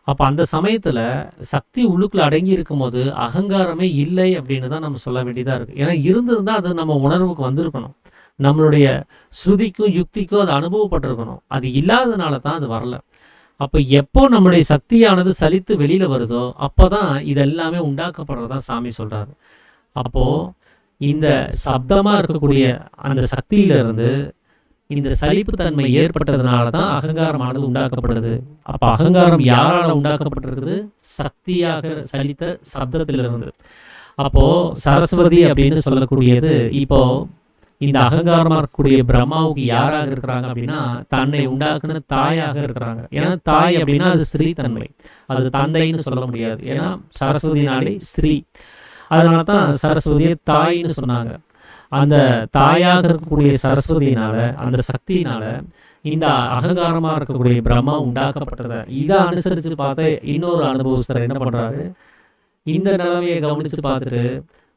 அப்போ அந்த சமயத்தில் சக்தி உள்ளுக்குள்ள அடங்கி இருக்கும் போது அகங்காரமே இல்லை அப்படின்னு தான் நம்ம சொல்ல வேண்டியதாக இருக்குது. ஏன்னா இருந்திருந்தால் அது நம்ம உணர்வுக்கு வந்திருக்கணும், நம்மளுடைய ஸ்ருதிக்கும் யுக்திக்கும் அது அனுபவப்பட்டிருக்கணும். அது இல்லாதனால தான் அது வரல. அப்போ எப்போ நம்முடைய சக்தியானது சலித்து வெளியில் வருதோ அப்போ தான் இதெல்லாமே உண்டாக்கப்படுறதா சாமி சொல்கிறாரு. அப்போது இந்த சப்தமாக இருக்கக்கூடிய அந்த சக்தியிலிருந்து இந்த சலிப்புத்தன்மை ஏற்பட்டதுனால தான் அகங்காரமானது உண்டாக்கப்படுது. அப்போ அகங்காரம் யாரால் உண்டாக்கப்பட்டிருக்குது? சக்தியாக சலித்த சப்தத்திலிருந்து. அப்போது சரஸ்வதி அப்படின்னு சொல்லக்கூடியது இப்போ இந்த அகங்காரமாக இருக்கக்கூடிய பிரம்மாவுக்கு யாராக இருக்கிறாங்க அப்படின்னா தன்னை உண்டாக்குன தாயாக இருக்கிறாங்க. ஏன்னா தாய் அப்படின்னா அது ஸ்திரீ தன்மை, அது தந்தைன்னு சொல்ல முடியாது. ஏன்னா சரஸ்வதினாலே ஸ்திரீ, அதனால தான் சரஸ்வதியை தாயின்னு சொன்னாங்க. அந்த தாயாக இருக்கக்கூடிய சரஸ்வதியினால, அந்த சக்தியினால இந்த அகங்காரமாக இருக்கக்கூடிய பிரம்மா உண்டாக்கப்பட்டதை இதை அனுசரித்து பார்த்த இன்னொரு அனுபவஸ்தர் என்ன பண்ணுறாரு, இந்த நிலைமையை கவனித்து பார்த்துட்டு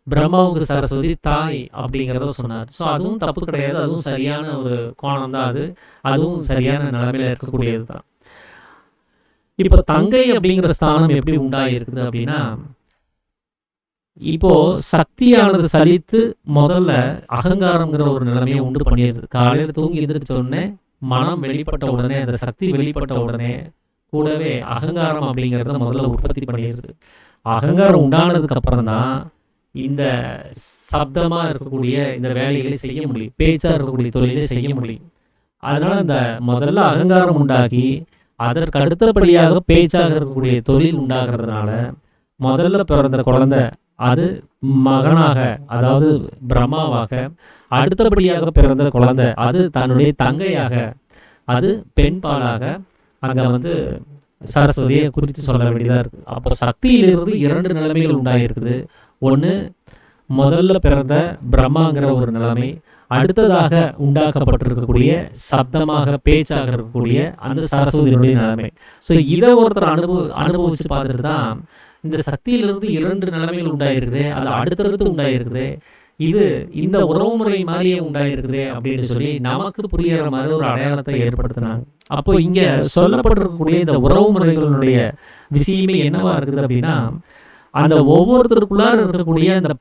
பிரம்மாவுக்கு சரஸ்வதி தாய் அப்படிங்கிறத சொன்னார். ஸோ அதுவும் தப்பு கிடையாது, அதுவும் சரியான ஒரு கோணம் தான். அதுவும் சரியான நிலைமையில இருக்கக்கூடியது தான். இப்போ தங்கை அப்படிங்கிற ஸ்தானம் எப்படி உண்டாயிருக்குது அப்படின்னா, இப்போ சக்தியானது சலித்து முதல்ல அகங்காரங்கிற ஒரு நிலைமையை உண்டு பண்ணிடுது. காலையில் தூங்கி எந்திரிச்சோடனே மனம் வெளிப்பட்ட உடனே, அந்த சக்தி வெளிப்பட்ட உடனே கூடவே அகங்காரம் அப்படிங்கிறத முதல்ல உற்பத்தி பண்ணிடுது. அகங்காரம் உண்டானதுக்கு அப்புறம் தான் இந்த சப்தமாக இருக்கக்கூடிய இந்த வேலைகளை செய்ய முடியும், பேச்சாக இருக்கக்கூடிய தொழிலை செய்ய முடியும். அதனால் இந்த முதல்ல அகங்காரம் உண்டாக்கி அதற்கு அடுத்தபடியாக பேச்சாக இருக்கக்கூடிய தொழில் உண்டாகிறதுனால முதல்ல பிறந்த குழந்தை அது மகனாக, அதாவது பிரம்மாவாக, அடுத்தபடியாக பிறந்த குழந்தை அது தன்னுடைய தங்கையாக, அது பெண் பாலாக அங்கே சரஸ்வதியை குறித்து சொல்ல வேண்டியதாக இருக்குது. அப்போ சக்தியிலிருந்து 2 நிலைமைகள் உண்டாகிருக்குது. ஒன்று முதல்ல பிறந்த பிரம்மாங்கிற ஒரு நிலைமை, அடுத்ததாக உண்டாக்கப்பட்டிருக்கக்கூடிய சப்தமாக பேச்சாக இருக்கக்கூடிய அந்த சரஸ்வதியினுடைய நிலைமை. ஸோ இதை ஒருத்தர் அனுபவித்து பார்த்துட்டு தான் இந்த சக்தியிலிருந்து 2 நிலைமைகள் உண்டாயிருக்குது, அது அடுத்தடுத்து உண்டாயிருக்குது, இது இந்த உறவுமுறை மாதிரியே உண்டாயிருக்குது அப்படின்னு சொல்லி நமக்கு புரிகிற மாதிரி ஒரு அடையாளத்தை ஏற்படுத்தினாங்க. அப்போ இங்கே சொல்லப்பட்டிருக்கக்கூடிய இந்த உறவுமுறைகளுடைய விஷயமே என்னவா இருக்குது அப்படின்னா, அந்த ஒவ்வொருத்தருக்குள்ளார இருக்கக்கூடிய அந்த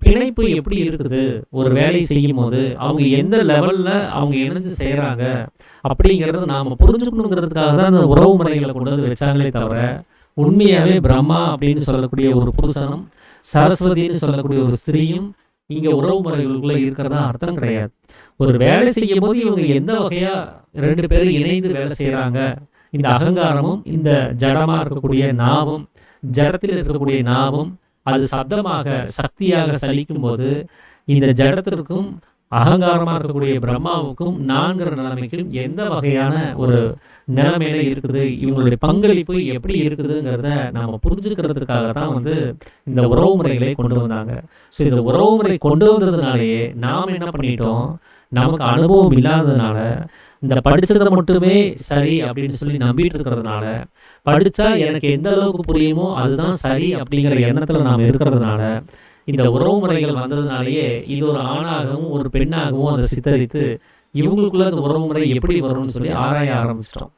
பிணைப்பு எப்படி இருக்குது, ஒரு வேலையை செய்யும் போது அவங்க எந்த லெவலில் அவங்க இணைஞ்சு செய்கிறாங்க அப்படிங்கிறத நாம் புரிஞ்சுக்கணுங்கிறதுக்காக தான் அந்த உறவு முறைகளை கொண்டு வந்து வச்சாங்களே தவிர, உண்மையாகவே பிரம்மா அப்படின்னு சொல்லக்கூடிய ஒரு புருஷனும் சரஸ்வதின்னு சொல்லக்கூடிய ஒரு ஸ்திரீயும் இங்கே உறவு முறைகளுக்குள்ளே இருக்கிறதா அர்த்தம் கிடையாது. ஒரு வேலை செய்யும் போது இவங்க எந்த வகையாக 2 பேரும் இணைந்து வேலை செய்கிறாங்க, இந்த அகங்காரமும் இந்த ஜடமாக இருக்கக்கூடிய நாவும், ஜடத்தில் இருக்கக்கூடிய நாவும் அது சப்தமாக சக்தியாக சலிக்கும் போது இந்த ஜடத்திற்கும் அகங்காரமாக இருக்கக்கூடிய பிரம்மாவுக்கும் 4 நிலைமைக்கும் எந்த வகையான ஒரு நிலைமையில இருக்குது, இவங்களுடைய பங்களிப்பு எப்படி இருக்குதுங்கிறத நாம் புரிஞ்சுக்கிறதுக்காக தான் இந்த உறவு முறைகளை கொண்டு வந்தாங்க. ஸோ இந்த உறவு முறை கொண்டு வந்ததுனாலேயே நாம் என்ன பண்ணிட்டோம், நமக்கு அனுபவம் இல்லாததுனால இந்த படித்ததை மட்டுமே சரி அப்படின்னு சொல்லி நம்பிட்டு இருக்கிறதுனால, படித்தா எனக்கு எந்த அளவுக்கு புரியுமோ அதுதான் சரி அப்படிங்கிற எண்ணத்தில் நாம் இருக்கிறதுனால, இந்த உறவு முறைகள் வந்ததுனாலேயே இது ஒரு ஆணாகவும் ஒரு பெண்ணாகவும் அதை சித்தரித்து இவங்களுக்குள்ள அந்த உறவு முறை எப்படி வரும்னு சொல்லி ஆராய ஆரம்பிச்சிட்டோம்.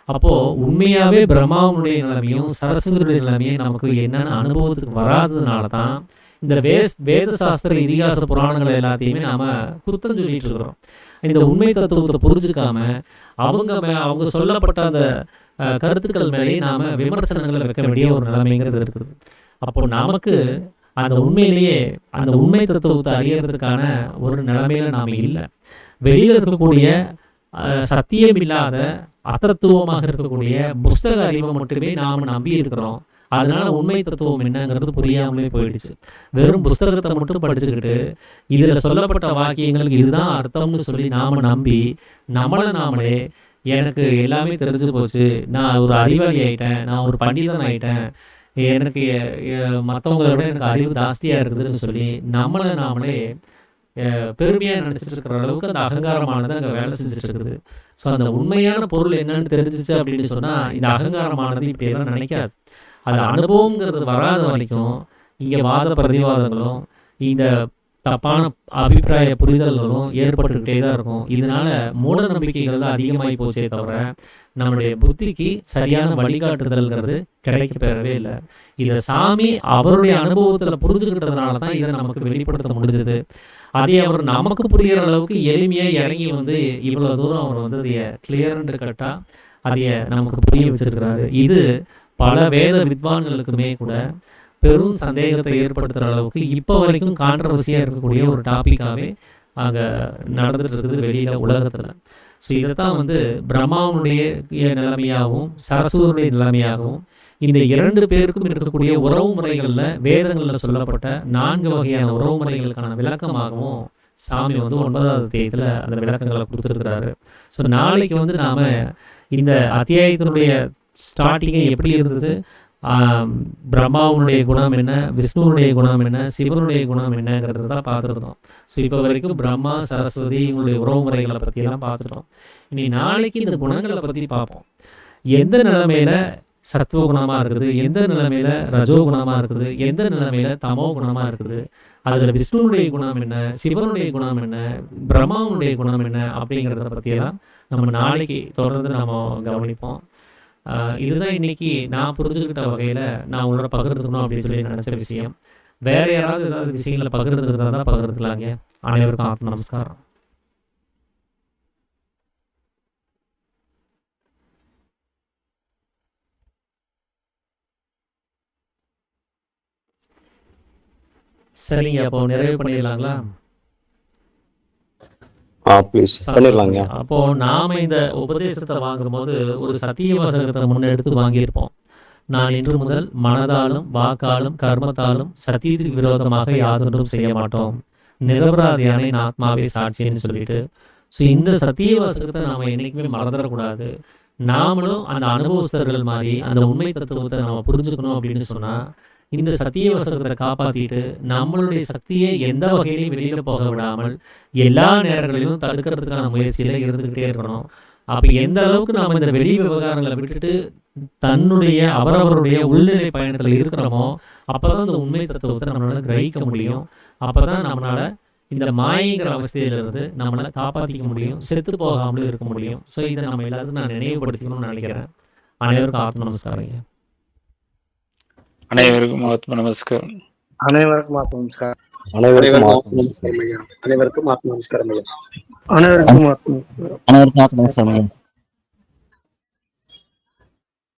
அப்போது உண்மையாகவே பிரம்மாவுடைய நிலைமையும் சரஸ்வதியுடைய நிலைமையும் நமக்கு என்னென்ன அனுபவத்துக்கு வராததுனால தான் இந்த வேத சாஸ்திர இதிகாச புராணங்கள் எல்லாத்தையுமே நாம் குத்தம் சொல்லிட்டு இருக்கிறோம். இந்த உண்மை தத்துவத்தை புரிஞ்சுக்காம அவங்க சொல்லப்பட்ட அந்த கருத்துக்கள் மேலேயே நாம் விமர்சனங்களை வைக்க வேண்டிய ஒரு நிலைமைங்கிறது இருக்குது. அப்போது நமக்கு அந்த உண்மையிலேயே அந்த உண்மை தத்துவத்தை அறியறதுக்கான ஒரு நிலைமையில நாம் இல்லை. வெளியில் இருக்கக்கூடிய சத்தியம் இல்லாத அத்தத்துவமாக இருக்கக்கூடிய புஸ்தக அறிவை மட்டுமே நாம் நம்பி இருக்கிறோம். அதனால உண்மை தத்துவம் என்னங்கிறது புரியாமலே போயிடுச்சு. வெறும் புஸ்தகத்தை மட்டும் படிச்சுக்கிட்டு இதில் சொல்லப்பட்ட வாக்கியங்களுக்கு இதுதான் அர்த்தம்னு சொல்லி நாம் நம்பி நாமளே எனக்கு எல்லாமே தெரிஞ்சு போச்சு, நான் ஒரு அறிவாளி ஆகிட்டேன், நான் ஒரு பண்டிதன் ஆகிட்டேன், எனக்கு மற்றவங்கள விட எனக்கு அறிவு ஜாஸ்தியாக இருக்குதுன்னு சொல்லி நாமளே பெருமையாக நினச்சிட்டு இருக்கிற அளவுக்கு அந்த அகங்காரமானது அங்கே வேலை செஞ்சுட்டு இருக்குது. ஸோ அந்த உண்மையான பொருள் என்னன்னு தெரிஞ்சிச்சு அப்படின்னு சொன்னால் இந்த அகங்காரமானது இப்படியெல்லாம் நினைக்காது. அது அனுபவங்கிறது வராத வரைக்கும் இங்கே வாத பிரதிவாதங்களும் இந்த தப்பான அபிப்பிராய புரிதல்களும் ஏற்பட்டுக்கிட்டே தான் இருக்கும். இதனால மூட நம்பிக்கைகள் தான் அதிகமாகி போச்சே தவிர நம்மளுடைய புத்திக்கு சரியான வழிகாட்டுதல்ங்கிறது கிடைக்க பெறவே இல்லை. இதை சாமி அவருடைய அனுபவத்தில் புரிஞ்சுக்கிட்டதுனால தான் இதை நமக்கு வெளிப்படுத்த முடிஞ்சது. அதை அவர் நமக்கு புரிகிற அளவுக்கு எளிமையாக இறங்கி இவ்வளோ தூரம் அவர் அதைய கிளியர் அண்ட் கட்டாக அதைய நமக்கு புரிய வச்சிருக்கிறாரு. இது பல வேத வித்வான்களுக்குமே கூட பெரும் சந்தேகத்தை ஏற்படுத்துகிற அளவுக்கு இப்போ வரைக்கும் கான்ட்ரவர்சியாக இருக்கக்கூடிய ஒரு டாப்பிக்காகவே அங்கே நடந்துட்டு இருக்குது வெளியில் உலகத்தில். ஸோ இதைத்தான் பிரம்மாவுடைய நிலைமையாகவும் சரஸ்வதியுடைய நிலைமையாகவும் இந்த 2 பேருக்கும் இருக்கக்கூடிய உறவு முறைகளில் வேதங்களில் சொல்லப்பட்ட 4 வகையான உறவு முறைகளுக்கான விளக்கமாகவும் சாமி 9வது அத்தியாயத்தில் அந்த விளக்கங்களை கொடுத்துருக்கிறாரு. ஸோ நாளைக்கு நாம் இந்த அத்தியாயத்தினுடைய ஸ்டார்டிங்கே எப்படி இருந்தது, பிரம்மாவுடைய குணம் என்ன, விஷ்ணுனுடைய குணம் என்ன, சிவனுடைய குணம் என்னங்கிறது தான் பார்த்துருந்தோம். ஸோ இப்போ வரைக்கும் பிரம்மா சரஸ்வதி இவங்களுடைய உறவு முறைகளை பற்றியெல்லாம் பார்த்துட்டோம். இனி நாளைக்கு இந்த குணங்களை பற்றி பார்ப்போம். எந்த நிலைமையில் சத்துவ குணமாக இருக்குது, எந்த நிலைமையில் ரஜோ குணமாக இருக்குது, எந்த நிலைமையில் தமோ குணமாக இருக்குது, அதில் விஷ்ணுனுடைய குணம் என்ன, சிவனுடைய குணம் என்ன, பிரம்மாவுடைய குணம் என்ன அப்படிங்கிறத பற்றியெல்லாம் நம்ம நாளைக்கு தொடர்ந்து நம்ம கவனிப்போம். இதுதான் இன்னைக்கு நான் புரிஞ்சுக்கிட்ட வகையில் நான் உங்களோட பகிர்ந்துக்கணும் அப்படின்னு சொல்லி நினச்ச விஷயம். வேறு யாராவது ஏதாவது விஷயங்களை பகிர்ந்துக்கிறதா தான் பகிர்ந்துக்கலாங்க. அனைவருக்கும் ஆத்ம நமஸ்காரம். சரிங்க, அப்போ நிறைவு பண்ணிடலாங்களா? பண்ணிடலாங்க. அப்போ நாம இந்த உபதேசத்தை வாங்கும்போது ஒரு சத்திய வாசகத்தை முன்னெடுத்து வாங்கியிருப்போம். நான் இன்று முதல் மனதாலும் வாக்காலும் கர்மத்தாலும் சத்தியத்துக்கு விரோதமாக யாதொன்றும் செய்ய மாட்டோம், நிரபராதியான என் ஆத்மாவே சாட்சின்னு சொல்லிட்டு. ஸோ இந்த சத்திய வாசகத்தை நாம் என்றைக்குமே மறந்துடக்கூடாது. நாமளும் அந்த அனுபவஸ்தர்கள் மாதிரி அந்த உண்மை தத்துவத்தை நம்ம புரிஞ்சுக்கணும் அப்படின்னு சொன்னால் இந்த சத்திய வாசகத்தை காப்பாற்றிட்டு நம்மளுடைய சக்தியை எந்த வகையிலையும் வெளியில் போக விடாமல் எல்லா நேரங்களிலும் தடுக்கிறதுக்கான முயற்சியில் இருந்துக்கிட்டே இருக்கணும். அப்போ எந்த அளவுக்கு நாம் இந்த வெளி விவகாரங்களை விட்டுட்டு தன்னுடைய அவரவருடைய உள்நிலை பயணத்தில் இருக்கிறோமோ அப்போ தான் இந்த உண்மை தத்துவத்தை நம்மளால் கிரகிக்க முடியும். அப்போ தான் நம்மளால் இந்த மாயங்கிற அவஸ்தையிலிருந்து நம்மளால் காப்பாற்றிக்க முடியும், செத்து போகாமலும் இருக்க முடியும். ஸோ இதை நம்ம எல்லாத்துக்கும் நான் நினைவுபடுத்திக்கணும்னு நினைக்கிறேன். அனைவருக்கும் ஆத்ம நமஸ்காரம். அனைவருக்கும் ஆத்ம நமஸ்காரம். அனைவருக்கும் ஆத்ம நமஸ்காரம். அனைவருக்கும் ஆத்ம நமஸ்காரம். அனைவருக்கும் ஆத்ம நமஸ்காரம்.